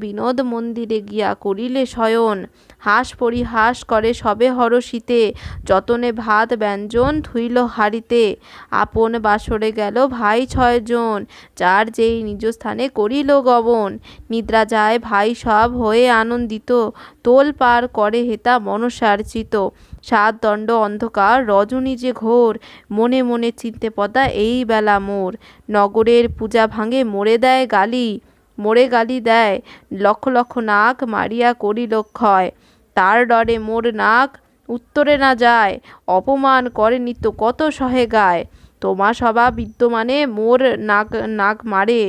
S1: বিনোদ মন্দিরে গিয়া করিলে শয়ন। হাস পরিহাস করে সবে হরষিতে, যতনে ভাত ব্যঞ্জন থুইল হাড়িতে। আপন বাসরে গেল ভাই 6 জন, যার যেই নিজ স্থানে করিল গমন। নিদ্রা যায় ভাই সব হয়ে আনন্দিত, তোল পার করে হেতা মনসার্চিত। 7 দণ্ড অন্ধকার রজনী যে ঘোর, মনে মনে চিনতে পদা এই বেলা মোর। নগরের পূজা ভাঙে মোরে গালি দেয়, লক্ষ লক্ষ নাক মারিয়া করিল ক্ষয়। তার ডরে মোর নাক উত্তরে না যায়, অপমান করে নিত্য কত সহে গায়। তোমা সভা বিদ্যমানে মোর নাক মারে,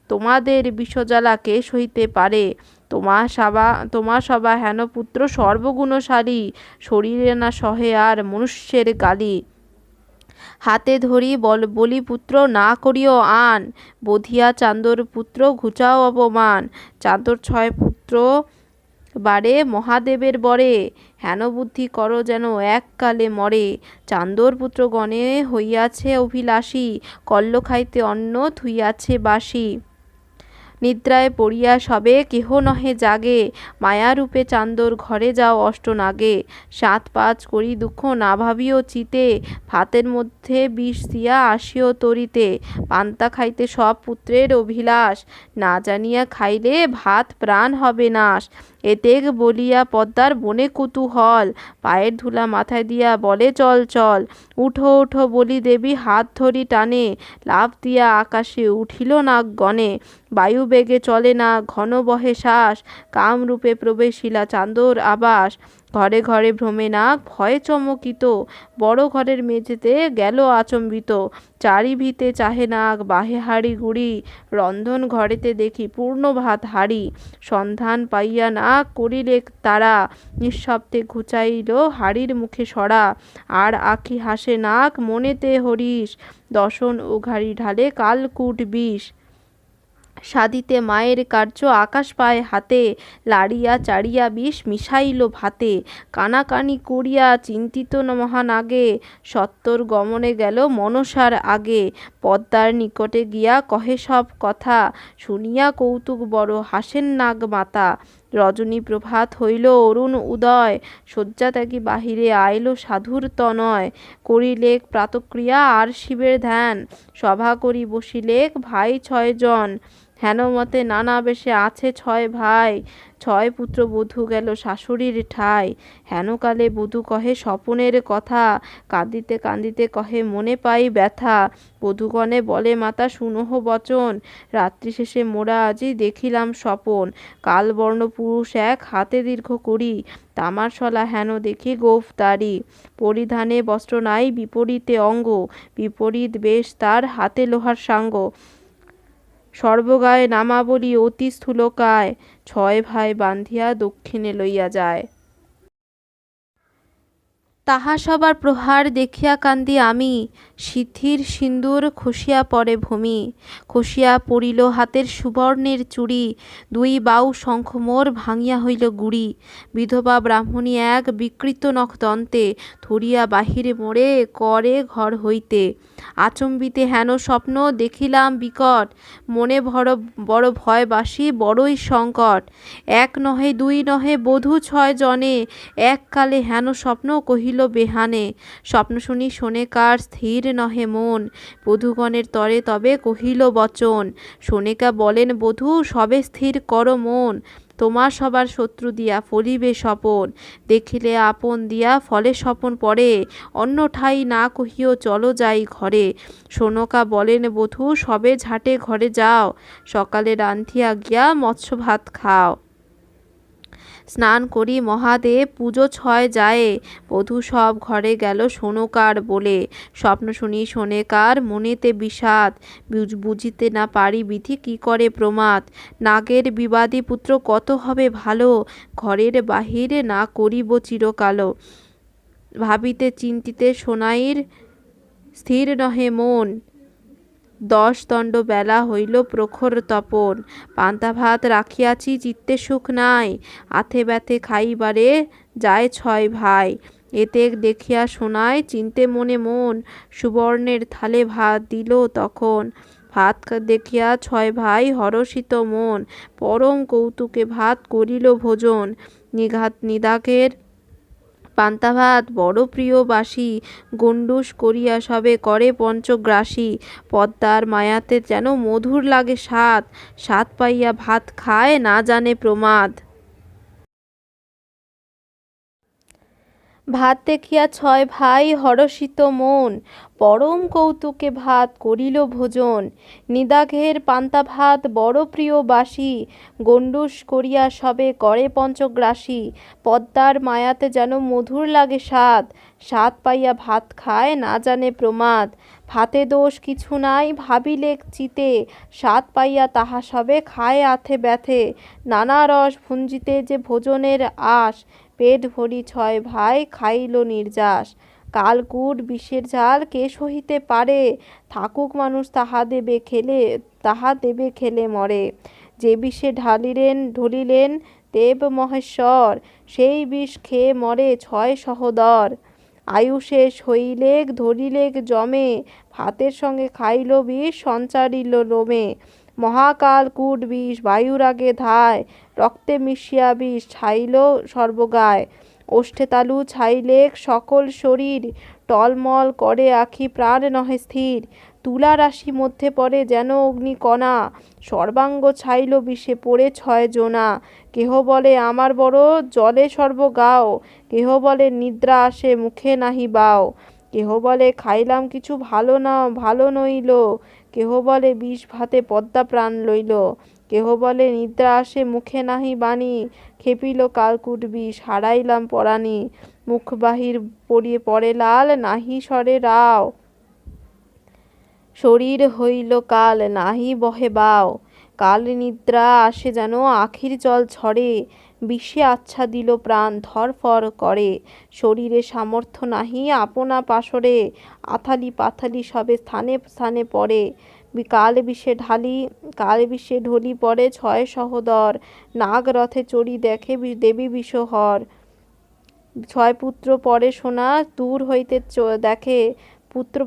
S1: তোমাদের বিষজ্বালা কে সইতে পারে। তোমা সভা হেন পুত্র সর্বগুণশালী, শরীরে না সহে আর মনুষ্যের গালি। হাতে ধরি বলি পুত্র না করিও আন, বধিয়া চান্দর পুত্র ঘুচাও অপমান। চান্দর 6 পুত্র বারে মহাদেবের বরে, হেন বুদ্ধি করো যেন এককালে মরে। চান্দর পুত্রগণে হইয়াছে অভিলাষী, কল্ল খাইতে অন্ন থুইয়াছে বাসি। নিদ্রায় পড়িয়া সবে কেহ নহে জাগে, মায়ারূপে চান্দর ঘরে যাও অষ্টনাগে। 7 পাঁচ করি দুঃখ না ভাবিও চিতে, ভাতের মধ্যে বিষ দিয়া আসিও তরিতে। পান্তা খাইতে সব পুত্রের অভিলাষ, না জানিয়া খাইলে ভাত প্রাণ হবে নাশ। এতেক বলিয়া পদ্মার বনে কুতূহল, পায়ের ধুলা মাথায় দিয়া বলে চল চল। উঠো উঠো বলি দেবী হাত ধরি টানে, লাফ দিয়া আকাশে উঠিল নাগ গণে। বায়ু বেগে চলে না ঘন বহে শ্বাস, কামরূপে প্রবেশিলা চান্দর আবাস। ঘরে ঘরে ভ্রমে নাগ ভয়ে চমকিত, বড় ঘরের মেঝেতে গেল আচম্বিত। চারি ভিতে চাহে নাগ বাহে হাড়ি গুড়ি, রন্ধন ঘরেতে দেখি পূর্ণ ভাত হাড়ি। সন্ধান পাইয়া নাগ করিলে তারা, নিঃশব্দে ঘুচাইল হাড়ির মুখে সরা। আর আঁখি হাসে নাগ মনেতে হরিশ, দশন ও ঘাড়ি ঢালে কালকূট বিষ। সাধিতে মায়ের কার্য আকাশ পায় হাতে, লাড়িয়া চাড়িয়া বিষ মিশাইল ভাতে। কানাকানি করিয়া চিন্তিত মহানাগে, সত্বর গমনে গেল মনসার আগে। পদ্মার নিকটে গিয়া কহে সব কথা, শুনিয়া কৌতুক বড় হাসেন নাগ মাতা। রজনী প্রভাত হইল অরুণ উদয়, শয্যা ত্যাগী বাহিরে আইল সাধুর তনয়। করিলেক প্রাতক্রিয়া আর শিবের ধ্যান, সভা করি বসিলেক ভাই 6 জন। হেন মতে নানা বেশে আছে 6 ভাই, 6 পুত্র বধূ গেল শাশুড়ির ঠাই। হেনকালে বধূ কহে স্বপনের কথা, কাঁদিতে কাঁদিতে কহে মনে পাই ব্যথা। বধূগণে বলে মাতা শুনহ বচন, রাত্রি শেষে মোরা আজি দেখিলাম স্বপন। কালবর্ণ পুরুষ এক হাতে দীর্ঘ করি, তামার শলা হেন দেখি গোফদারি। পরিধানে বস্ত্র নাই বিপরীতে অঙ্গ, বিপরীত বেশ তার হাতে লোহার সাঙ্গ। সর্বগায়ে নামাবলী অতি স্থূলকায়, 6 ভাই বান্ধিয়া দক্ষিণে লইয়া যায়। তাহা সবার প্রহার দেখিয়া কান্দি আমি, সিদ্ধির সিন্দুর খসিয়া পড়ে ভূমি। খসিয়া পড়িল হাতের সুবর্ণের চুড়ি, 2 বাউ শঙ্খ মোর ভাঙিয়া হইল গুড়ি। বিধবা ব্রাহ্মণী এক বিকৃত নখ দন্তে, ধরিয়া বাহিরে মোড়ে করে ঘর হইতে। আচম্বিতে হেন স্বপ্ন দেখিলাম বিকট, মনে বড় ভয় বাসি বড়ই সংকট। 1 নহে 2 নহে বধূ 6 জনে, এককালে হেন স্বপ্ন কহিল বেহানে। স্বপ্ন শুনি সোনেকার স্থির নহে মন, বধূগণের তরে তবে কহিল বচন। সোনেকা বলেন বধূ সবে স্থির কর মন, তোমার সবার শত্রু দিয়া ফলিবে স্বপন। দেখিলে আপন দিয়া ফলে স্বপন পড়ে, অন্য ঠাই না কহিও চলো যাই ঘরে। সোনকা বলেন বধূ সবে ঝাটে ঘরে যাও, সকালে রান্ধিয়া গিয়া মৎস্য ভাত খাও। স্নান করি মহাদেব পুজো ছয় যায়, বধূ সব ঘরে গেল শোনকার বলে, স্বপ্ন শুনি শোনেকার মনেতে বিষাদ, বুঝিতে না পারি বিধি কি করে প্রমাদ, নাগের বিবাদী পুত্র কত হবে ভালো, ঘরের বাহিরে না করিব চিরকালো, ভাবিতে চিন্তিতে সোনাইর স্থির নহে মন, 10 দণ্ড বেলা হইল প্রখর তপন, পান্তা ভাত রাখিয়াছি চিত্তে সুখ নাই, আথে ব্যথে খাইবারে যায় 6 ভাই, এতে দেখিয়া শোনায় চিনতে মনে মন, সুবর্ণের থালে ভাত দিল তখন, ভাত দেখিয়া 6 ভাই হরষিত মন, পরম কৌতুকে ভাত করিল ভোজন, নিদাঘের পান্তা ভাত বড় প্রিয় বাসি, গণ্ডূষ করিয়া সবে করে পঞ্চগ্রাসী, পদ্মার মায়াতে যেন মধুর লাগে স্বাদ, স্বাদ পাইয়া ভাত খায় না জানে প্রমাদ। ভাত দেখিয়া 6 ভাই হরষিত মন, পরম কৌতুকে ভাত করিল ভোজন, নিদাঘের পান্তা ভাত বড় প্রিয় বাসি, গণ্ডূষ করিয়া সবে করে পঞ্চগ্রাসী, পদ্মার মায়াতে যেন মধুর লাগে স্বাদ, স্বাদ পাইয়া ভাত খায় না জানে প্রমাদ, ভাতে দোষ কিছু নাই ভাবিলে চিতে, স্বাদ পাইয়া তাহা সবে খায় আথে ব্যথে, নানা রস ভুঞ্জিতে যে ভোজনের আশ, পেট ভরি 6 ভাই খাইল নির্যাস, কালকূট বিষের ঝাল কে সহিতে পারে, থাকুক মানুষ তাহা দেবে খেলে মরে, যে বিষে ঢলিলেন দেব মহেশ্বর, সেই বিষ খেয়ে মরে 6 সহোদর, আয়ু শেষ হইলেক ধরিলেক জমে, ভাতের সঙ্গে খাইল বিষ সঞ্চারিল লোমে, মহাকালকূট বিষ বায়ুর আগে ধায়, রক্তে মিশিয়া বিষ ছাইল সর্বগায়, ওষ্ঠে তালু ছাইলেক সকল শরীর, টলমল করে আখি প্রাণ নহে স্থির, তুলা রাশি মধ্যে পড়ে যেন অগ্নিকণা, সর্বাঙ্গ ছাইল বিষে পড়ে 6 জোনা, কেহ বলে আমার বড় জলে সর্বগাও, কেহ বলে নিদ্রা আসে মুখে নাহি বাও, কেহ বলে খাইলাম কিছু ভালো নইল, কেহ বলে বিষ ভাতে পদ্মা প্রাণ লইল, কেহ বলে নিদ্রা আসে মুখে নাহি বাণী, খেপিল কালকূট বিষ হারাইলাম পরাণী, মুখ বাহির পড়ে লাল নাহি সরে রাও, শরীর হইল কাল নাহি বহে বাও, কাল নিদ্রা আসে যেন আখির জল ঝরে, বিষে আচ্ছা দিল প্রাণ ধরফর করে, শরীরে সামর্থ্য নাহি আপনা পাশরে, আথালি পাথালি সবে স্থানে স্থানে পড়ে, কাল বিষে ঢলি পড়ে 6 সহোদর, নাগ রথে চড়ি দেখে দেবী বিষহর, 6 পুত্র পরে শোনা দূর হইতে দেখে, পুত্র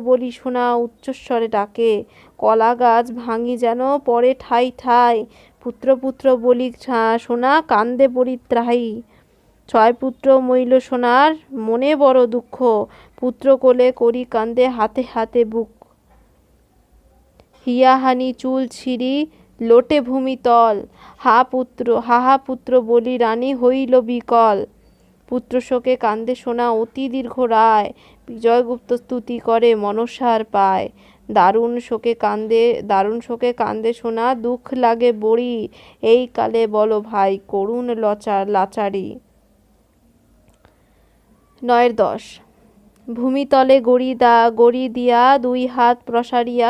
S1: বলি শোনা উচ্চস্বরে ডাকে, কলা গাছ ভাঙি যেন পড়ে ঠাই ঠাই, পুত্র বলি শোনা কান্দে পরিত্রাহী, 6 পুত্র মইল সোনার মনে বড় দুঃখ, পুত্র কোলে করি কান্দে হাতে হাতে বুক, হিয়াহানি চুল ছিঁড়ি লোটে ভূমিতল, হা পুত্র বলি রানী হইল বিকল, পুত্র শোকে কান্দে শোনা অতি দীর্ঘ রায়, বিজয়গুপ্ত স্তুতি করে মনসার পায়, দারুণ শোকে কান্দে শোনা দুঃখ লাগে বড়ি, এই কালে বলো ভাই করুণ লাচারি। 9-10 ভূমিতলে গড়ি দিয়া 2 হাত প্রসারিয়া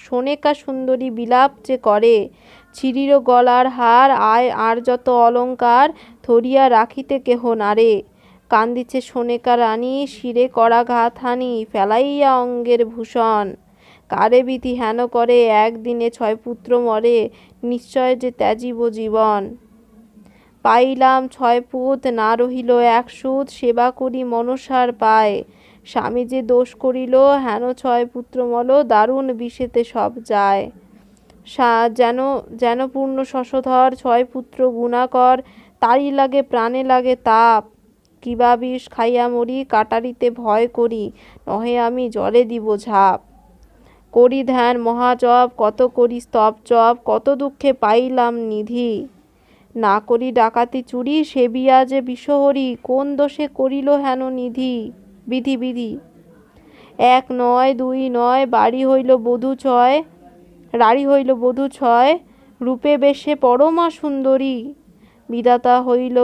S1: সোনেকা সুন্দরী বিলাপ যে করে, ছিঁড়িল গলার হার আর যত অলঙ্কার, ধরিয়া রাখিতে কেহ নারে, কান্দিছে সোনেকা রানী শিরে করাঘাত হানি, ফেলাইয়া অঙ্গের ভূষণ, কারে বিধি হেন করে একদিনে 6 পুত্র মরে, নিশ্চয় যে ত্যাজিব জীবন, পাইলাম 6 পুত না রহিল 1 সুত, সেবা করি মনসার পায়, স্বামী যে দোষ করিল হেন 6 পুত্র মল, দারুণ বিষেতে সব যায়, যেন পূর্ণ শশধর 6 পুত্র গুণাকর, তারি লাগে প্রাণে লাগে তাপ, কিবা বিষ খাইয়া মরি কাটারিতে ভয় করি, নহে আমি জলে দিব ঝাঁপ, করি ধ্যান মহাজপ কত করি স্তব জপ, কত দুঃখে পাইলাম নিধি, না করি ডাকাতি চুরি সেবিয়া যে বিষহরি, কোন দোষে করিল হেন বিধি, 1 নয় 2 নয় রাড়ি হইল বধূ 6, রূপে বেশে পরমা সুন্দরী, বিধাতা হইল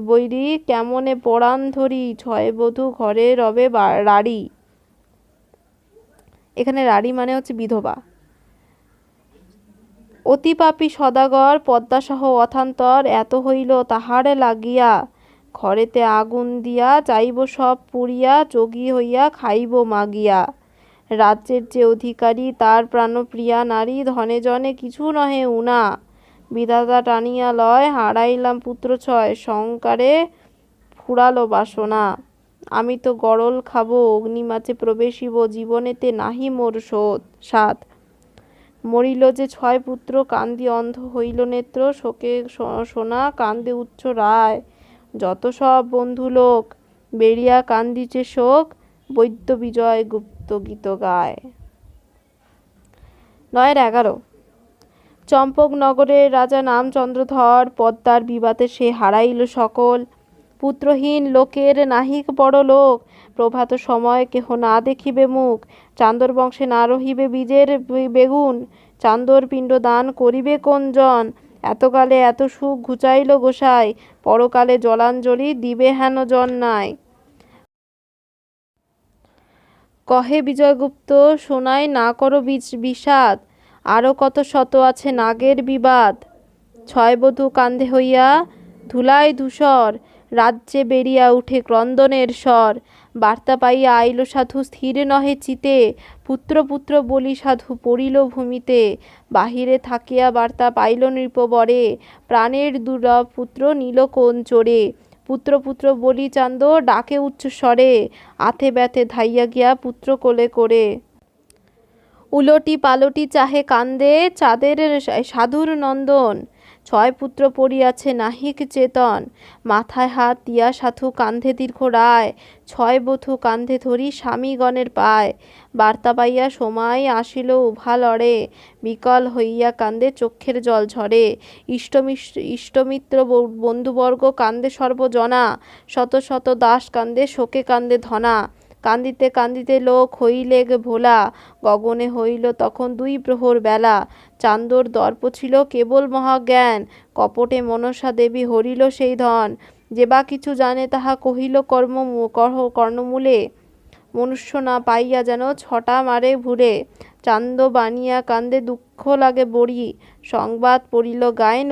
S1: বৈরী, কেমনে পরাণ ধরি, ছয় বধূ ঘরে রবে রাড়ি। এখানে রাড়ি মানে হচ্ছে বিধবা। অতি পাপী সদাগর পদ্মাসহ অথান্তর, এত হইল তাহারে লাগিয়া, ঘরেতে আগুন দিয়া যাইব সব পুড়িয়া, যোগী হইয়া খাইব মাগিয়া। রাজ্যের যে অধিকারী তার প্রাণপ্রিয়া নারী, ধনে জনে কিছু নহে উনা, বিধাতা টানিয়া লয় হারাইলাম পুত্র ছয়, সংকারে ফুরালো বাসনা। আমি তো গরল খাবো, অগ্নি মাঝে প্রবেশিব, জীবনেতে নাহি মোর সাধ। মরিল যে ছয় পুত্র, কান্দি অন্ধ হইল নেত্র, শোকে সোনা কান্দে উচ্চ রায়, যত সব বন্ধু লোক বেরিয়া কান্দিছে শোক, বৈদ্য বিজয় গুপ্ত গীত গায়। 9-11 চম্পকনগরের রাজা নাম চন্দ্রধর, পদ্মার বিবাদে সে হারাইল সকল, পুত্রহীন লোকের নাহিক বড় লোক, প্রভাত সময় কেহ না দেখিবে মুখ, চান্দর বংশে না রহিবে বীজের বেগুন, চান্দর পিণ্ড দান করিবে কোন জন, এতকালে এত সুখ ঘুচাইল গোসাই, পরকালে জলাঞ্জলি দিবে হেন জন নাই। কহে বিজয়গুপ্ত শোনায় না করো বিষাদ, আরও কত শত আছে নাগের বিবাদ, ছয় বধূ কান্ধে হইয়া ধুলায় ধূসর, রাজ্যে বেরিয়া উঠে ক্রন্দনের স্বর, বার্তা পাইয়া আইল সাধু স্থির নহে চিতে, পুত্র পুত্র বলি সাধু পড়িল ভূমিতে, বাহিরে থাকিয়া বার্তা পাইল নৃপবরে, প্রাণের দুর্লভ পুত্র নীল কোন চোরে, পুত্র পুত্র বলি চান্দ ডাকে উচ্চ স্বরে, আথে ব্যথে ধাইয়া গিয়া পুত্র কোলে করে, উলটি পালটি চাহে কান্দে চাঁদের সাধুর নন্দন, ছয় পুত্র পড়িয়াছে নাহিক চেতন, মাথায় হাত দিয়া সাধু কান্ধে দীর্ঘ রায়, ছয় বধূ কান্ধে ধরি স্বামীগণের পায়, বার্তা পাইয়া সময় আসিল উভা লড়ে, বিকল হইয়া কান্দে চক্ষের জল ঝরে, ইষ্টমিত্র বন্ধুবর্গ কান্দে সর্বজনা, শত শত দাস কান্দে শোকে কান্দে ধনা, কান্দিতে কান্দিতে লোক হইলে ভোলা, গগনে হইল তখন 2 প্রহর বেলা, চান্দর দর্প ছিল কেবল মহাজ্ঞান, কপটে মনসা দেবী হরিল সেই ধন, যে বা কিছু জানে তাহা কহিল কর্ণমূলে, মনুষ্য না পাইয়া যেন ছটা মারে ঘুরে, চান্দ বানিয়া কান্দে দুঃখ লাগে বড়ি, সংবাদ পড়িল গাইন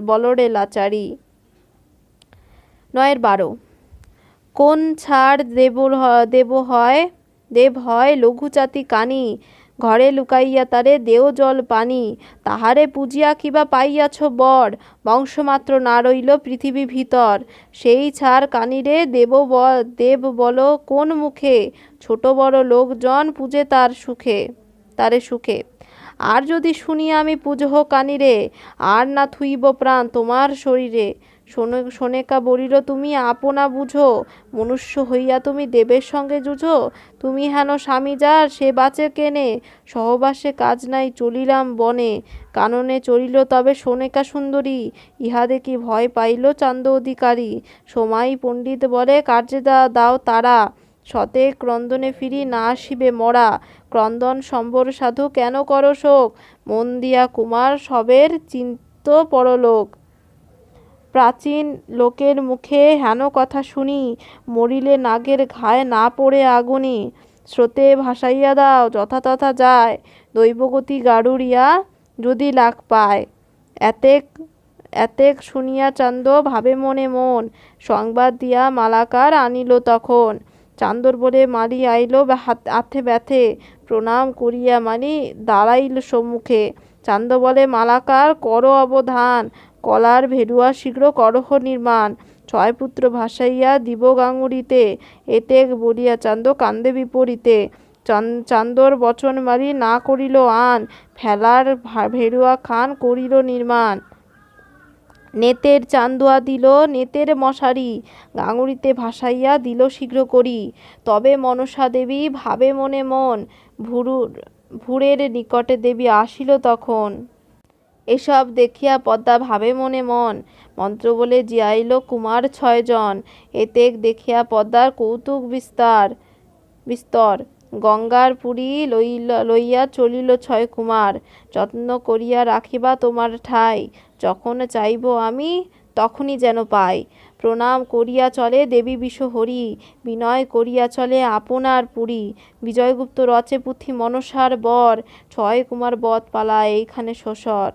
S1: বলরে লাচারি। 9-12 কোন ছাড় দেব হয় লঘু জাতি কানি, ঘরে লুকাইয়া তারে দেও জল পানি, তাহারে পূজিয়া কিবা পাইয়াছ বর, বংশমাত্র না রইল পৃথিবী ভিতর, সেই ছাড় কানিরে দেব বল কোন মুখে, ছোট বড় লোকজন পূজে তারে সুখে, আর যদি শুনি আমি পুজহ কানিরে, আর না থুইব প্রাণ তোমার শরীরে, শোনেকা বলিল তুমি আপনা বুঝো, মনুষ্য হইয়া তুমি দেবের সঙ্গে যুঝো, তুমি হেন স্বামী যার সে বাঁচে কেনে, সহবাসে কাজ নাই চলিলাম বনে, কাননে চলিল তবে শোনেকা সুন্দরী, ইহা দেখি ভয় পাইল চান্দ অধিকারী, সোমাই পণ্ডিত বলে কার্যে দাও তারা, শতে ক্রন্দনে ফিরি না আসিবে মরা, ক্রন্দন সম্বর সাধু কেন করো শোক, মন দিয়া কুমার সবের চিন্ত পরলোক, প্রাচীন লোকের মুখে হেন কথা শুনি, মরিলে নাগের ঘায়ে না পড়ে আগুনি, স্রোতে ভাসাইয়া দাও যথাতথা যায়, দৈবগতি গাড়ুরিয়া যদি লাগ পায়, এতেক শুনিয়া চান্দ ভাবে মনে মন, সংবাদ দিয়া মালাকার আনিল তখন, চান্দর বলে মালি আইল হাতে ব্যথে, প্রণাম করিয়া মালি দাঁড়াইল সম্মুখে, চান্দ বলে মালাকার করো অবধান, কলার ভেরুয়া শীঘ্র করহ নির্মাণ, ছয় পুত্র ভাসাইয়া দিব গাঙ্গুরিতে, এতেক বলিয়া চান্দ কান্দে বিপরীতে, চান্দর বচন মারি না করিল আন, ফেলার ভেরুয়া খান করিল নির্মাণ, নেতের চান্দুয়া দিল নেতের মশারি, গাঙ্গুরিতে ভাসাইয়া দিল শীঘ্র করি, তবে মনসা দেবী ভাবে মনে মন, ভুরের নিকটে দেবী আসিল তখন, এসব দেখিয়া পদ্মা ভাবে মনে মন, মন্ত্র বলে জিয়াইল কুমার 6 জন, এতেক দেখিয়া পদ্মার কৌতুক বিস্তর, গঙ্গার পুরী লইয়া চলিল 6 কুমার, যত্ন করিয়া রাখিবা তোমার ঠাই, যখন চাইব আমি তখনই যেন পায়। প্রণাম করিয়া চলে দেবী বিশ্বহরি, বিনয় করিয়া চলে আপনার পুরী। বিজয়গুপ্ত রচে পুঁথি মনসার বর, 6 কুমার বধ পালায় এইখানে শোষর।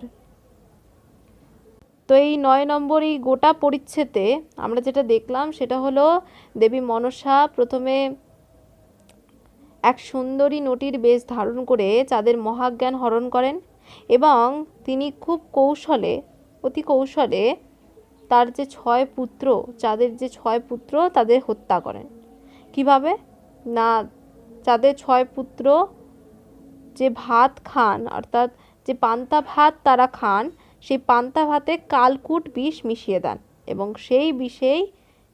S1: তো এই 9 নম্বর এই গোটা পরিচ্ছেদে আমরা যেটা দেখলাম সেটা হলো দেবী মনসা প্রথমে এক সুন্দরী নটির বেশ ধারণ করে চাঁদের মহাজ্ঞান হরণ করেন এবং তিনি খুব কৌশলে, অতি কৌশলে তার যে 6 পুত্র, চাঁদের যে 6 পুত্র তাদের হত্যা করেন। কিভাবে না, চাঁদের 6 পুত্র যে ভাত খান, অর্থাৎ যে পান্তা ভাত তারা খান, সেই পান্তা ভাতে কালকুট বিষ মিশিয়ে দেন এবং সেই বিষেই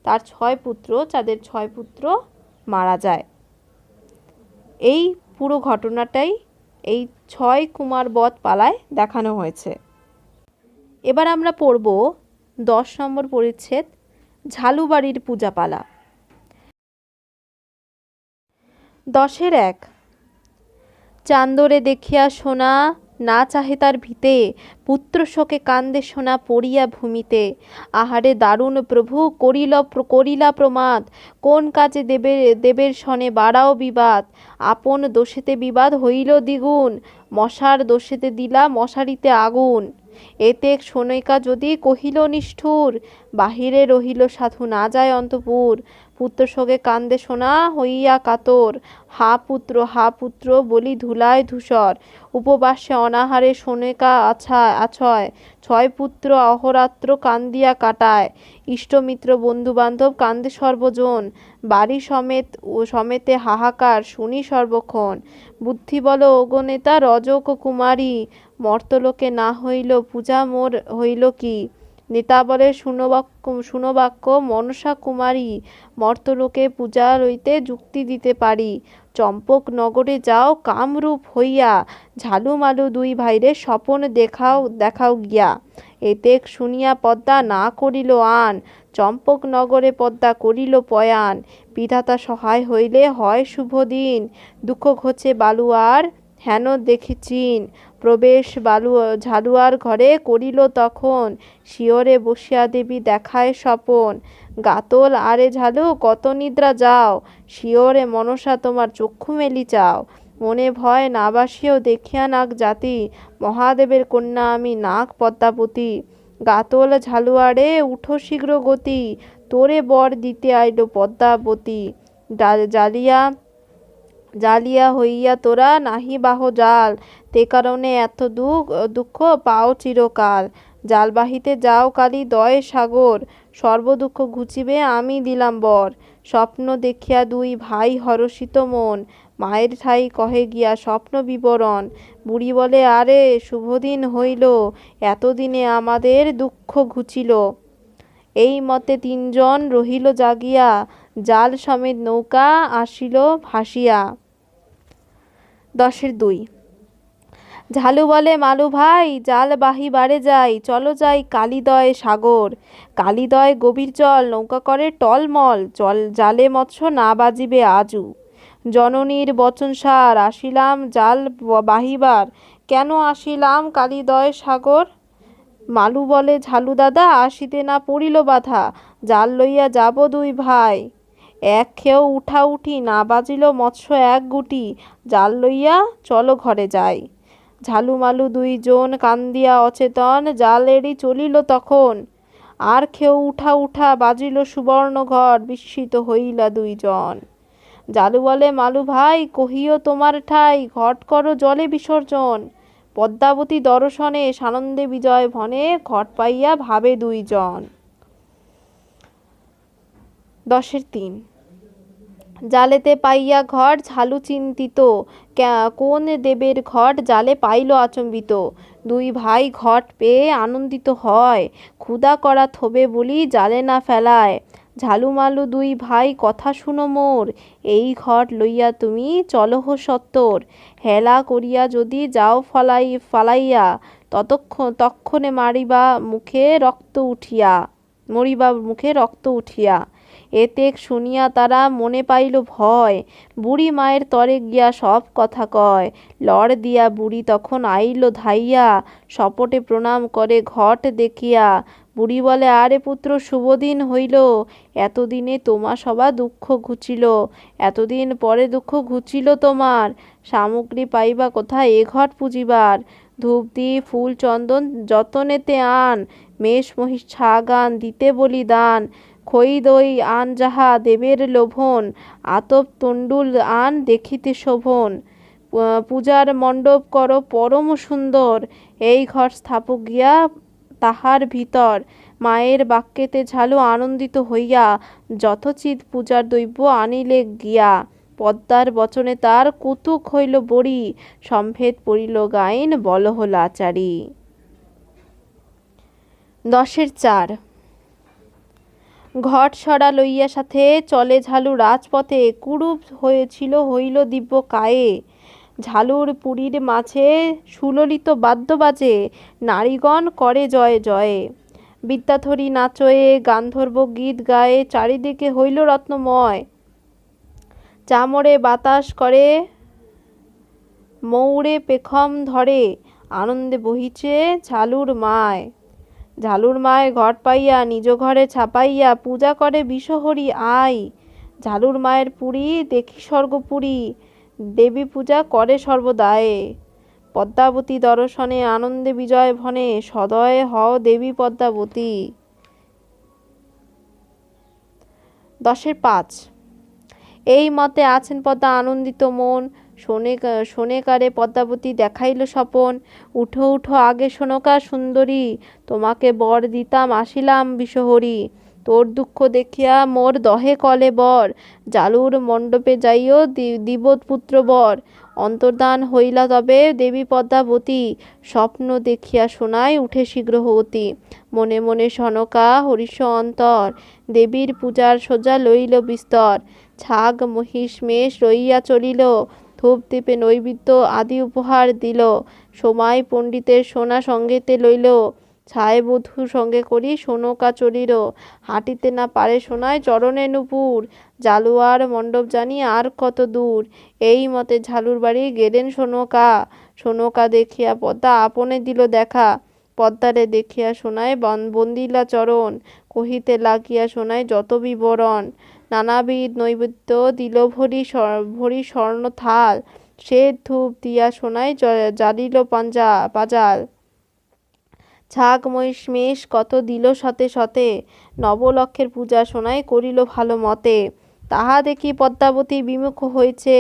S1: তার 6 পুত্র, চাঁদের 6 পুত্র মারা যায়। এই পুরো ঘটনাটাই এই 6 কুমার বধ পালায় দেখানো হয়েছে। এবার আমরা পড়ব 10 নম্বর পরিচ্ছেদ, ঝালুবাড়ির পূজাপালা। 10-1 চান্দরে দেখিয়া সোনা, না চাহে তার ভিতে, পুত্র শোকে কান্দে সোনা পড়িয়া ভূমিতে। আহারে দারুণ প্রভু করিলা প্রমাদ, কোন কাজে দেবের সনে বাড়াও বিবাদ। আপন দোষেতে বিবাদ হইল দ্বিগুণ, মশার দোষেতে দিলা মশারিতে আগুন। এতে শোনৈকা যদি কহিল নিষ্ঠুর, বাহিরে রহিল সাধু না যায় অন্তপুর। পুত্র শোকে কান্দে সোনা হইয়া কাতর, হা পুত্র বলি ধুলায় ধূসর। উপবাসে অনাহারে শোনেকা আছয়, 6 পুত্র অহরাত্র কান্দিয়া কাটায়। ইষ্টমিত্র বন্ধুবান্ধব কান্দে সর্বজন, বাড়ি সমেতে হাহাকার শুনি সর্বক্ষণ। বুদ্ধি বল অগণেতা রজক কুমারী, মর্তলোকে না হইল পূজা মোর হইল কি। নেতা বলে শুনবাক্য মনসা কুমারী, মর্তলোকে পূজা লইতে যুক্তি দিতে পারি। চম্পক নগরে যাও কামরূপ হইয়া, ঝালুমালু 2 ভাইরে স্বপন দেখাও গিয়া। এতে শুনিয়া পদ্মা না করিল আন, চম্পক নগরে পদ্মা করিল পয়ান। বিধাতা সহায় হইলে হয় শুভ দিন, দুঃখ ঘোচে বালুয়ার হেন দেখি চিন। প্রবেশ ঝালুয়ার ঘরে করিল তখন, শিয়রে বসিয়া দেবী দেখায় স্বপন। গাতল আরে ঝালু কত নিদ্রা যাও, শিয়রে মনসা তোমার চক্ষু মেলি চাও। মনে ভয় না বাসিও দেখিয়া নাগ জাতি, মহাদেবের কন্যা আমি নাগ পদ্মাবতী। গাতল ঝালুয়ারে উঠো শীঘ্র গতি, তোরে বর দিতে আইল পদ্মাবতী। জালিয়া হইয়া তোরা নাহি বাহ জাল, তে কারণে এত দুঃখ পাও চিরকাল। জাল বাহিতে যাও কালী দয় সাগর, সর্বদুঃখ ঘুচিবে আমি দিলাম বর। স্বপ্ন দেখিয়া 2 ভাই হরষিত মন, মায়ের ঠাই কহে গিয়া স্বপ্ন বিবরণ। বুড়ি বলে আরে শুভদিন হইল, এতদিনে আমাদের দুঃখ ঘুচিল। এই মতে 3 জন রহিল জাগিয়া, জাল সমেত নৌকা আসিল ভাসিয়া। 10-2 ঝালু বলে মালু ভাই, জাল বাহিবারে যাই, চলো যাই কালিদয় সাগর। কালিদয় গভীর জল, নৌকা করে টলমল, জালে মৎস্য না বাজিবে আজু। জননীর বচন সার, আসিলাম জাল বাহিবার, কেন আসিলাম কালিদয় সাগর। মালু বলে ঝালু দাদা, আসিতে না পড়িল বাধা, জাল লইয়া যাব 2 ভাই। এক খেয়েও উঠি না বাজিল মৎস্য 1 গুটি, জাল লইয়া চলো ঘরে যাই। ঝালু মালু 2 জন কান্দিয়া অচেতন, জাল এড়ি চলিল তখন। আর খেয়েও উঠা বাজিল সুবর্ণ ঘর, বিস্মিত হইলা 2 জন। জালু বলে মালু ভাই, কহিও তোমার ঠাই, ঘট করো জলে বিসর্জন। পদ্মাবতী দর্শনে সানন্দে বিজয় ভনে, ঘট পাইয়া ভাবে 2 জন। 10-3 জালেতে পাইয়া ঘট ঝালু চিন্তিত, কোন দেবের ঘট জালে পাইল আচম্বিত। 2 ভাই ঘট পেয়ে আনন্দিত হয়, ক্ষুধা করা থবে বলি জালে না ফেলায়। ঝালুমালু 2 ভাই কথা শুনো মোর, এই ঘট লইয়া তুমি চলহ সত্তর। হেলা করিয়া যদি যাও ফালাইয়া, তক্ষণে মরিবা মুখে রক্ত উঠিয়া। এতে শুনিয়া তারা মনে পাইল ভয়, বুড়ি মায়ের তরে গিয়া সব কথা কয়। লড় দিয়া বুড়ি তখন আইল ধাইয়া, সপটে প্রণাম করে ঘট দেখিয়া। বুড়ি বলে, আরে পুত্র, শুভদিন হইল, এতদিনে তোমা সবা দুঃখ ঘুচিল, এতদিন পরে দুঃখ ঘুচিল তোমার, সামগ্রী পাইবা কোথায় এ ঘট পুজিবার, ধূপ দ্বীপ ফুল চন্দন যতনেতে আন, মেষ মহিষ ছাগ আন দিতে বলি দান, খই দই আন যাহা দেবের লোভন, আতপ তণ্ডুল আন দেখিতে শোভন, পূজার মণ্ডপ করো পরম সুন্দর, এই ঘর স্থাপক গিয়া তাহার ভিতর, মায়ের বাক্যেতে ঝালু আনন্দিত হইয়া, যথোচিত পূজার দ্রব্য আনিলে গিয়া, পদ্মার বচনে তার কৌতুক হইল বড়ি, সম্ভেদ পড়িল গাইন বলহল আচারী। 10-4 ঘট সরা লইয়া সাথে চলে ঝালু রাজপথে, কুরূপ হইল দিব্য কায়ে, ঝালুর পুরীর মাঝে সুললিত বাদ্য বাজে, নারীগণ করে জয়ে জয়ে, বিদ্যাধরী নাচয়ে গান্ধর্ব গীত গায়ে, চারিদিকে হইল রত্নময়, চামরে বাতাস করে মৌরে পেখম ধরে, আনন্দে বহিছে ঝালুর মায়, ঝালুর মায় ঘট পাইয়া নিজ ঘরে ছাপাইয়া, পূজা করে বিশ্বহরি আই, ঝালুর মায়ের পুরী দেখি স্বর্গপুরী, দেবী পূজা করে সর্বদায়ে, পদ্মাবতী দর্শনে আনন্দে বিজয় ভনে, সদয় হও দেবী পদ্মাবতী। 10-5 এই মতে আছেন পদ্মা আনন্দিত মন, শোনে কারে পদ্মাবতী দেখাইল স্বপন, উঠো উঠো আগে শোনকা সুন্দরী, তোমাকে বর দিতাম আসিলাম বিশ্বহরি, তোর দুঃখ দেখিয়া মোর দহে কলে বর, জালুর মণ্ডপে যাইও দিব পুত্র বর, অন্তর্ধান হইলা তবে দেবী পদ্মাবতী, স্বপ্ন দেখিয়া শোনায় উঠে শীঘ্রবতী, মনে মনে সনকা হরিষ অন্তর, দেবীর পূজার সোজা লইল বিস্তর, ছাগ মহিষ মেষ লইয়া চলিল, ধূপ দ্বীপে নৈবেদ্য আদি উপহার দিল, সময় পণ্ডিতের সোনা সঙ্গেতে লইল, ছায় বধূ সঙ্গে করি সোনকা চলিল, হাঁটিতে না পারে সোনায় চরণে নূপুর, জালুয়ার মণ্ডপ জানি আর কত দূর, এই মতে ঝালুর বাড়ি গেলেন সোনকা, সোনকা দেখিয়া পদ্মা আপনে দিল দেখা, পদ্মারে দেখিয়া শোনায় বন্দিলা চরণ, কহিতে লাগিয়া শোনায় যত বিবরণ, নানাবিধ নৈবেদ্য দিল ভরি স্বর্ণ থাল, সে ধূপ দিয়া শোনায় জ্বালিল পাজাল, ছাগ মহিষ মেষ কত দিল শতে শতে, নবলক্ষের পূজা শোনায় করিল ভালো মতে, তাহা দেখি পদ্মাবতী বিমুখ হয়েছে,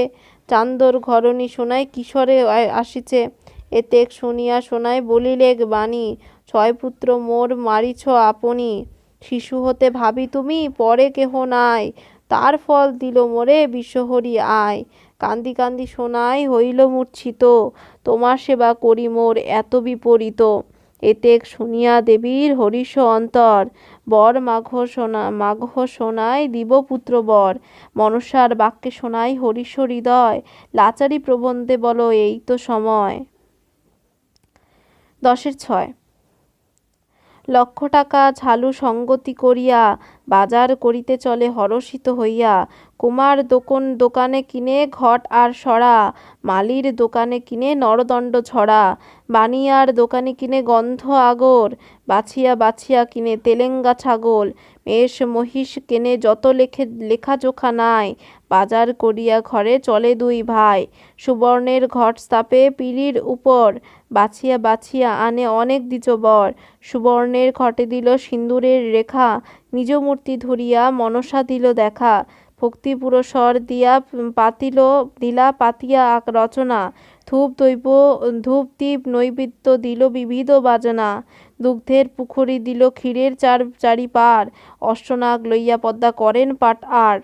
S1: চান্দর ঘরণী শোনায় কিশোরে আসিছে, এতেক শুনিয়া শোনায় বলিলেক বাণী, 6 পুত্র মোর মারিছ আপনি, শিশু হতে ভাবি তুমি পরে কেহ নাই, তার ফল দিল মোরে বিশ্বহরি আয়, কান্দি কান্দি শোনায় হইল মূর্ছিত, তোমার সেবা করি মোর এত বিপরীত, এতেক শুনিয়া দেবীর হরিষ অন্তর, বর মাঘ শোনায় দিব পুত্র বর, মনসার বাক্যে শোনায় হরিষ হৃদয়, লাচারি প্রবন্ধে বলো এই তো সময়। 10-6 লক্ষ টাকা ঝালু সঙ্গতি করিয়া, বাজার করিতে চলে হরষিত হইয়া, কুমার দোকানে কিনে ঘট আর সরা, মালির দোকানে কিনে নরদণ্ড ছড়া, বানিয়ার দোকানে কিনে গন্ধ আগর, বাছিয়া বাছিয়া কিনে তেলেঙ্গা ছাগল, মেষ মহিষ কেনে যত লেখাজোখা নাই, বাজার করিয়া ঘরে চলে 2 ভাই, সুবর্ণের ঘট স্থাপে পিঁড়ির উপর, বাছিয়া বাছিয়া আনে অনেক দ্বিজবর, সুবর্ণের ঘটে দিল সিন্দুরের রেখা, নিজ মূর্তি ধরিয়া মনসা দিল দেখা, ভক্তি পুরস্বর দিলা পাতিয়া রচনা, ধূপ দীপ নৈবেদ্য দিল বিবিধ বাজনা, দুগ্ধের পুকুরি দিল ক্ষীরের চারি পার, অষ্টনাগ লইয়া পদ্মা করেন পাট আর,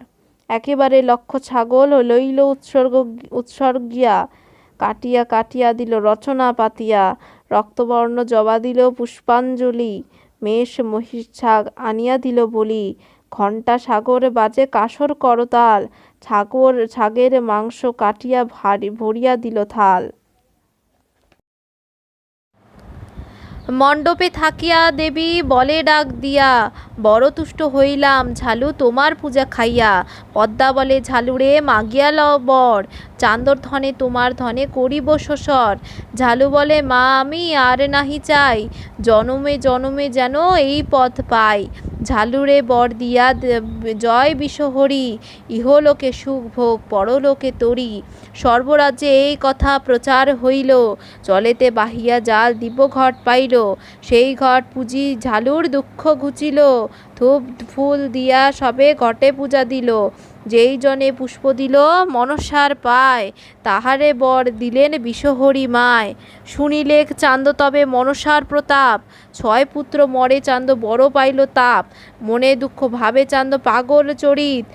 S1: একেবারে লক্ষ ছাগল লইল উৎসর্গিয়া, কাটিয়া কাটিয়া দিল রচনা পাতিয়া, রক্তবর্ণ জবা দিল পুষ্পাঞ্জলি, মেষ মহিষ ছাগ আনিয়া দিল বলি, ঘণ্টা সাগর বাজে কাসর করতাল, ছাগের মাংস কাটিয়া ভরিয়া দিল থাল। মণ্ডপে থাকিয়া দেবী বলে ডাক দিয়া, বড় তুষ্ট হইলাম ঝালু তোমার পূজা খাইয়া। পদ্মা বলে ঝালুরে মাগিয়া লও বর, চান্দর ধনে তোমার ধনে করিব শোষর। ঝালু বলে মা আমি আর নাহি চাই, জনমে জনমে যেন এই পথ পাই। ঝালুরে বর দিয়া জয় বিশ্বহরি, ইহলোকে সুখ ভোগ পরলোকে তরি। সর্বরাজ্যে এই কথা প্রচার হইল, জলেতে বাহিয়া জাল দিব্য ঘট পাইল। সেই ঘট পুজি ঝালুর দুঃখ ঘুচিল, ধূপ ফুল দিয়া সবে ঘটে পূজা দিল। যেই জনে পুষ্প দিল মনসার পায়, তাহারে বর দিলেন বিশ্বহরি মায়। শুনিলেক চান্দ তবে মনসার প্রতাপ, ছয় পুত্র মরে চান্দ বড় পাইল তাপ। মনে দুঃখ ভাবে চান্দ পাগল চরিত,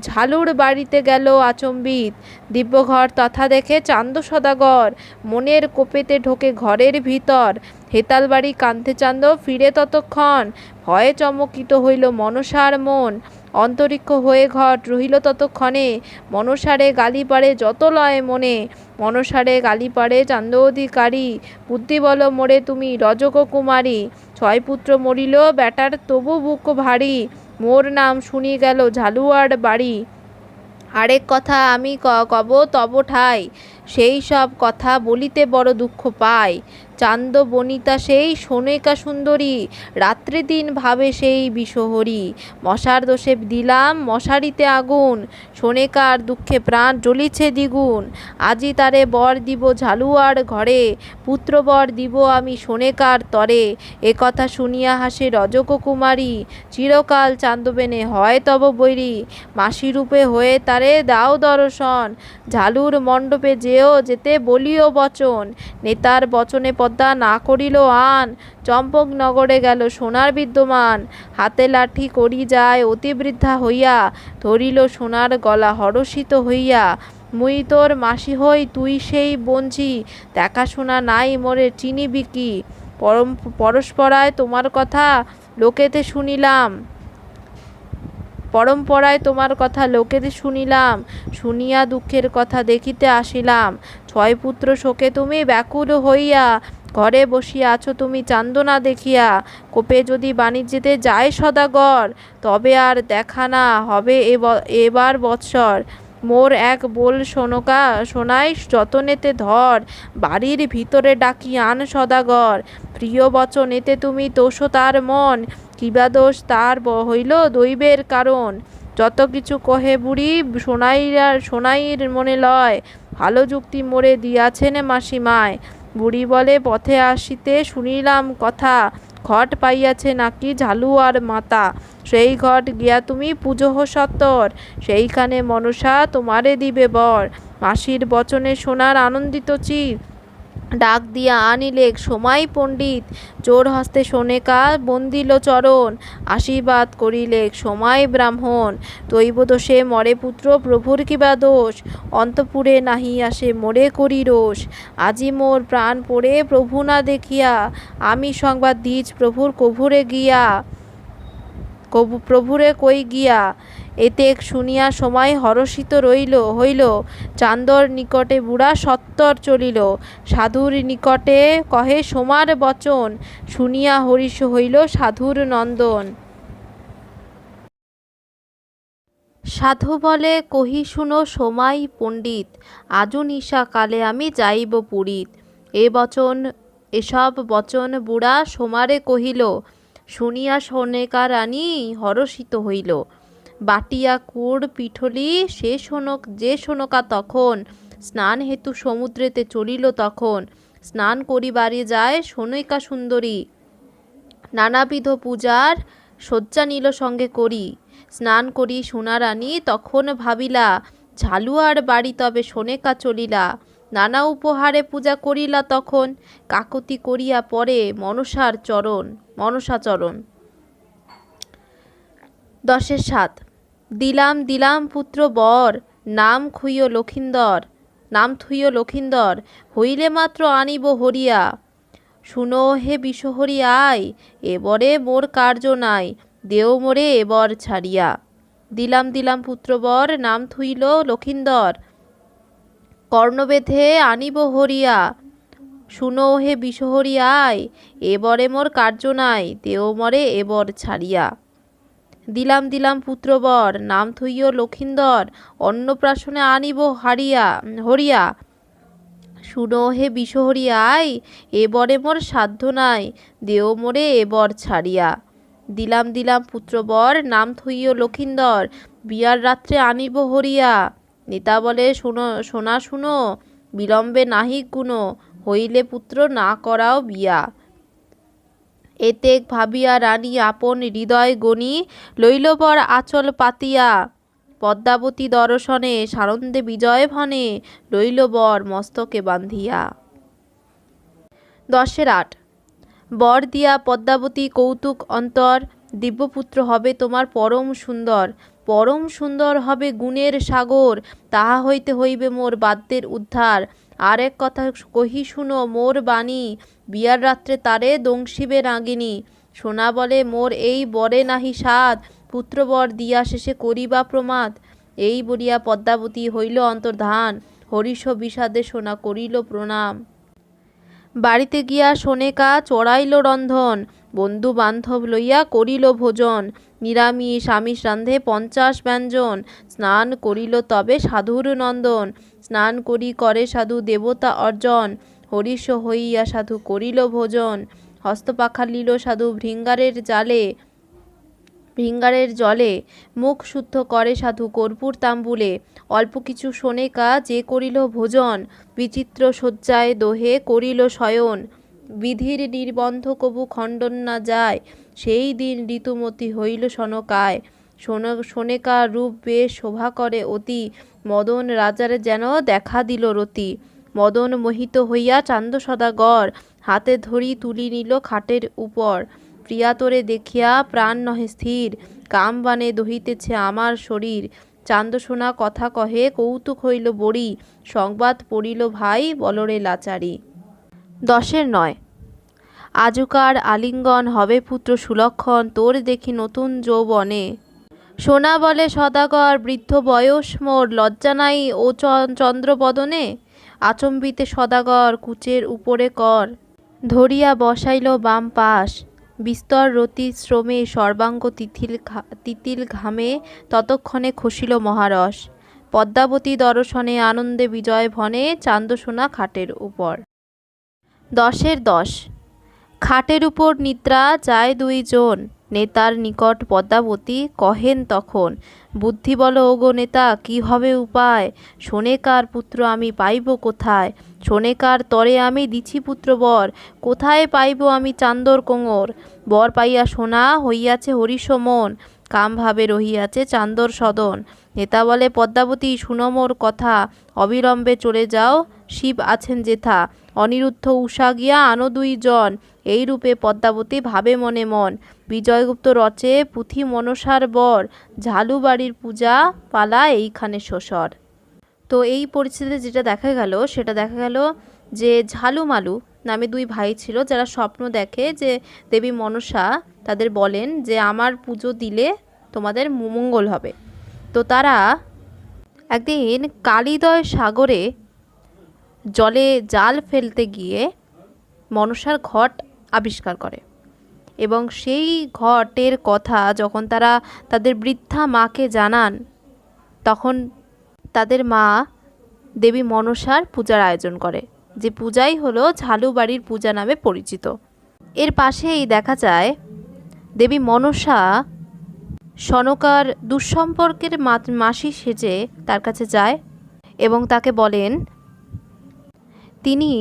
S1: ঝালুর বাড়িতে গেল আচম্বিত। দিব্যঘর তথা দেখে চান্দ সদাগর, মনের কোপেতে ঢোকে ঘরের ভিতর। হেতাল বাড়ি কান্তে চান্দ ফিরে ততক্ষণ, ভয়ে চমকিত হইল মনসার মন। অন্তরিক্ষ হয়ে ঘট রহিল ততক্ষণে, মনসারে গালি পাড়ে যত লয় মনে। মনসারে গালি পাড়ে চান্দ অধিকারী, বুদ্ধি বল মোরে তুমি রজক কুমারী। ছয় পুত্র মরিল বেটার তবু বুক ভারী, মোর নাম শুনি গেল ঝালুয়ার বাড়ি। আরেক কথা আমি কব তব ঠাই, সেই সব কথা বলিতে বড় দুঃখ পাই। চান্দ বনিতা সেই সোনেকা সুন্দরী, রাত্রি দিন ভাবে সেই বিশ্বহরি। মশার দোষে দিলাম মশারিতে আগুন, সোনেকার দুঃখে প্রাণ জ্বলিছে দ্বিগুণ। আজি তারে বর দিব ঝালুয়ার ঘরে, পুত্র বর দিব আমি সোনেকার তরে। এ কথা শুনিয়া হাসে রজক কুমারী, চিরকাল চান্দবেনে হয় তব বৈরী। মাসি রূপে হয়ে তারে দাও দর্শন, ঝালুর মণ্ডপে যেও যেতে বলিও বচন। নেতার বচনে পদ্মা না করিল আন, চম্পকনগরে গেল সোনার বিদ্যমান। হাতে লাঠি করি যায় অতি বৃদ্ধা হইয়া, ধরিল সোনার গলা হরষিত হইয়া। মুই তোর মাসি হই তুই সেই বঞ্ঝি, দেখাশোনা নাই মোরে চিনিবি কি। পরম্পরায় তোমার কথা লোকেতে শুনিলাম, শুনিয়া দুঃখের কথা দেখিতে আসিলাম। ছয় পুত্র শোকে তুমি ব্যাকুল হইয়া, ঘরে বসিয়া আছো তুমি চান্দ না দেখিয়া। কোপে যদি বাণিজ্যেতে যায় সদাগর, তবে আর দেখা না হবে এবার বৎসর। মোর এক বোল সোনাই যতনেতে ধর, বাড়ির ভিতরে ডাকি আন সদাগর। প্রিয় বচন এতে তুমি তোষো তার মন, কিবা দোষ তার হইল দৈবের কারণ। যত কিছু কহে বুড়ি সোনাইর মনে লয়, ভালো যুক্তি মোরে দিয়াছেন মাসিমায়। বুড়ি বলে পথে আসিতে শুনিলাম কথা, ঘট পাইয়াছে নাকি ঝালুয়ার মাতা। সেই ঘট গিয়া তুমি পুজোহ সত্তর, সেইখানে মনসা তোমারে দিবে বর। মাসির বচনে সোনার আনন্দিত চির, ডাক দিয়া আনিলেক সময় পণ্ডিত। জোর হস্তে সোনেকা বন্দিল চরণ, আশীর্বাদ করিলেক সময় ব্রাহ্মণ। দৈবদোষে মরে পুত্র প্রভুর কিবা দোষ, অন্তপুরে নাহি আসে মোরে করি রোষ। আজি মোর প্রাণ পড়ে প্রভু না দেখিয়া, আমি সংবাদ দিজ প্রভুরে কই গিয়া। এতে শুনিয়া সময় হরষিত হইল, চান্দর নিকটে বুড়া সত্তর চলিল। সাধুর নিকটে কহে সোমার বচন, শুনিয়া হরিষ হইল সাধুর নন্দন। সাধু বলে কহি শুনো সোমাই পণ্ডিত, আজু নিশা কালে আমি যাইব পুরীত। এসব বচন বুড়া সোমারে কহিল, শুনিয়া সোনেকা রানী হরষিত হইল। বাটিয়া কুড় পিঠলি যে সোনকা তখন, স্নান হেতু সমুদ্রেতে চলিল তখন। স্নান করিবারে যায় সোনিকা সুন্দরী, নানাবিধ পূজার শয্যা নিল সঙ্গে করি। স্নান করি সোনা রানী তখন ভাবিলা, ঝালুয়ার বাড়ি তবে সোনেকা চলিলা। নানা উপহারে পূজা করিলা তখন, কাকতি করিয়া পরে মনসা চরণ। 10-7 দিলাম পুত্র বর, নাম থুইও লক্ষিন্দর, হইলে মাত্র আনিব হরিয়া। শুনো হে বিশ্বহরি আয়, এবরে মোর কার্য নাই, দেও মোরে এবর ছাড়িয়া। দিলাম পুত্র বর, নাম থুইল লক্ষিন্দর, কর্ণ বেঁধে আনিব হরিয়া। শুনো হে বিষহরি আয়, এবরে মোর কার্য নাই, দেও মরে এবর ছাড়িয়া। দিলাম দিলাম পুত্রবর, নাম থইও লক্ষিন্দর, অন্নপ্রাশনে আনিব হরিয়া। শুনো হে বিষহরি আয়, এবরে মোর সাধ্য নাই, দেও মোরে এবর ছাড়িয়া। দিলাম দিলাম পুত্রবর, নাম থইও লক্ষিন্দর, বিয়ার রাত্রে আনিব হরিয়া। নেতা বলে শোনা শুনো, বিলম্বে নাহি গুণ, হইলে পুত্র না করাও বিয়া। এতেক ভাবিয়া রানী আপন হৃদয় গণি, লইল বর আঁচল পাতিয়া। পদ্মাবতী দর্শনে সানন্দে বিজয় ভনে, লইল বর মস্তকে বান্ধিয়া। 10-8 বর দিয়া পদ্মাবতী কৌতুক অন্তর, দিব্যপুত্র হবে তোমার পরম সুন্দর। পরম সুন্দর হবে গুণের সাগর, তাহা হইতে হইবে মোর বাদ্যের উদ্ধার। আর এক কথা কহি শুনো মোর বাণী, বিয়ার রাত্রে তারে দংশিবে নাগিনী। সোনা বলে মোর এই বরে নাহি সাধ, পুত্রবর দিয়া শেষে করিবা প্রমাদ। এই বলিয়া পদ্মাবতী হইল অন্তর্ধান, হরিষ বিষাদে সোনা করিল প্রণাম। বাড়িতে গিয়া শোনেকা চড়াইল রন্ধন, বন্ধু বান্ধব লইয়া করিল ভোজন। নিরামিষ আমিষ রান্ধে 50 ব্যঞ্জন, স্নান করিল তবে সাধুর নন্দন। স্নান করে সাধু দেবতা অর্জন, হরিষ হইয়া সাধু করিল ভোজন। হস্তপাখা লিল সাধু ভৃঙ্গারের জলে, মুখ শুদ্ধ করে সাধু কর্পূর তাম্বুলে। অল্প কিছু শোনেকা যে করিল ভোজন, বিচিত্র শয্যায় দোহে করিল শয়ন। বিধির নির্বন্ধ কবু খণ্ডন না যায়, সেই দিন ঋতুমতি হইল সনকায়। শোনেকার রূপ বেশ শোভা করে অতি, মদন রাজার যেন দেখা দিল রতি। মদন মোহিত হইয়া চান্দ সদাগর, হাতে ধরি তুলি নিল খাটের উপর। প্রিয়াতরে দেখিয়া প্রাণ নহে স্থির, কাম বানে দহিতেছে আমার শরীর। চান্দসোনা কথা কহে কৌতুক হইল বড়ি, সংবাদ পড়িল ভাই বলরে লাচারি। 10-9 আজুকার আলিঙ্গন হবে পুত্র সুলক্ষণ, তোর দেখি নতুন যৌবনে। সোনা বলে সদাগর বৃদ্ধ বয়স মোর, লজ্জা নাই ও চন্দ্রবদনে। আচম্বিতে সদাগর কুচের উপরে কর, ধরিয়া বসাইল বাম পাশ। বিস্তর রতি শ্রমে সর্বাঙ্গ তিতিল ঘামে, ততক্ষণে খসিল মহারস। পদ্মাবতী দর্শনে আনন্দে বিজয় ভনে, চান্দসোনা খাটের উপর। 10-10 খাটের উপর নিদ্রা যায় 2 জন, নেতার নিকট পদ্মাবতী কহেন তখন, বুদ্ধি বল ওগো নেতা কি হবে উপায়। শোনেকার পুত্র আমি পাইব কোথায়, শোনেকার তরে আমি দিছি পুত্র বর। কোথায় পাইব আমি চান্দর কোঙর, বর পাইয়া সোনা হইয়াছে হরিষ মন। কাম ভাবে রহিয়াছে চান্দর সদন। নেতা বলে পদ্মাবতী শুনো মোর কথা, অবিলম্বে চলে যাও শিব আছেন যেথা। অনিরুদ্ধ উষা গিয়া আনো 2 জন, এই রূপে পদ্মাবতী ভাবে মনে মন। বিজয়গুপ্ত রচে পুঁথি মনসার বর, ঝালু বাড়ির পূজা পালা এইখানে শোষর। তো এই পরিস্থিতিতে যেটা দেখা গেল যে ঝালুমালু নামে 2 ভাই ছিল, যারা স্বপ্ন দেখে যে দেবী মনসা তাদের বলেন যে আমার পুজো দিলে তোমাদের মঙ্গল হবে। তো তারা একদিন কালিদয় সাগরে জলে জাল ফেলতে গিয়ে মনসার ঘট আবিষ্কার করে, এবং সেই ঘটের কথা যখন তারা তাদের বৃদ্ধা মাকে জানান, তখন তাদের মা দেবী মনসার পূজার আয়োজন করে, যে পূজাই হলো ঝালু বাড়ির পূজা নামে পরিচিত। এর পাশেই দেখা যায় দেবী মনসা সনকার দুঃসম্পর্কের মাসি সেজে তার কাছে যায় এবং তাকে বলেন তিনি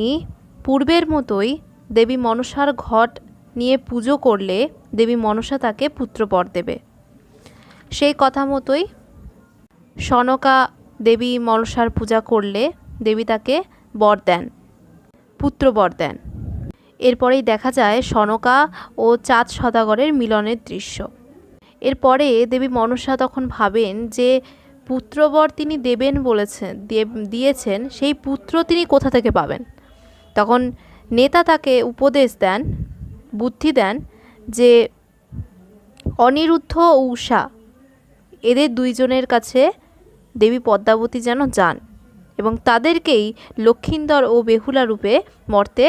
S1: পূর্বের মতোই দেবী মনসার ঘট নিয়ে পুজো করলে দেবী মনসা তাকে পুত্রবর দেবে। সেই কথা মতোই সনকা দেবী মনসার পূজা করলে দেবী তাকে বর দেন, পুত্রবর দেন। এরপরেই দেখা যায় সনকা ও চাঁদ সদাগরের মিলনের দৃশ্য। এরপরে দেবী মনসা তখন ভাবেন যে পুত্রবর তিনি দেবেন দিয়েছেন, সেই পুত্র তিনি কোথা থেকে পাবেন। তখন নেতা তাকে উপদেশ দেন, বুদ্ধি দেন যে অনিরুদ্ধ ও উষা এদের 2 জনের কাছে দেবী পদ্মাবতী যেন যান এবং তাদেরকেই লক্ষিন্দর ও বেহুলা রূপে মর্তে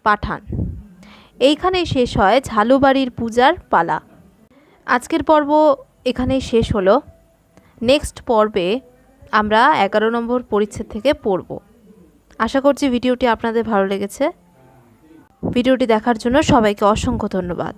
S1: পাঠান। এইখানেই শেষ হয় ঝালুবাড়ির পূজার পালা। আজকের পর্ব এখানেই শেষ হলো। নেক্সট পর্বে আমরা 11 নম্বর পরিচ্ছেদ থেকে পড়ব। আশা করছি ভিডিওটি আপনাদের ভালো লেগেছে। ভিডিওটি দেখার জন্য সবাইকে অসংখ্য ধন্যবাদ।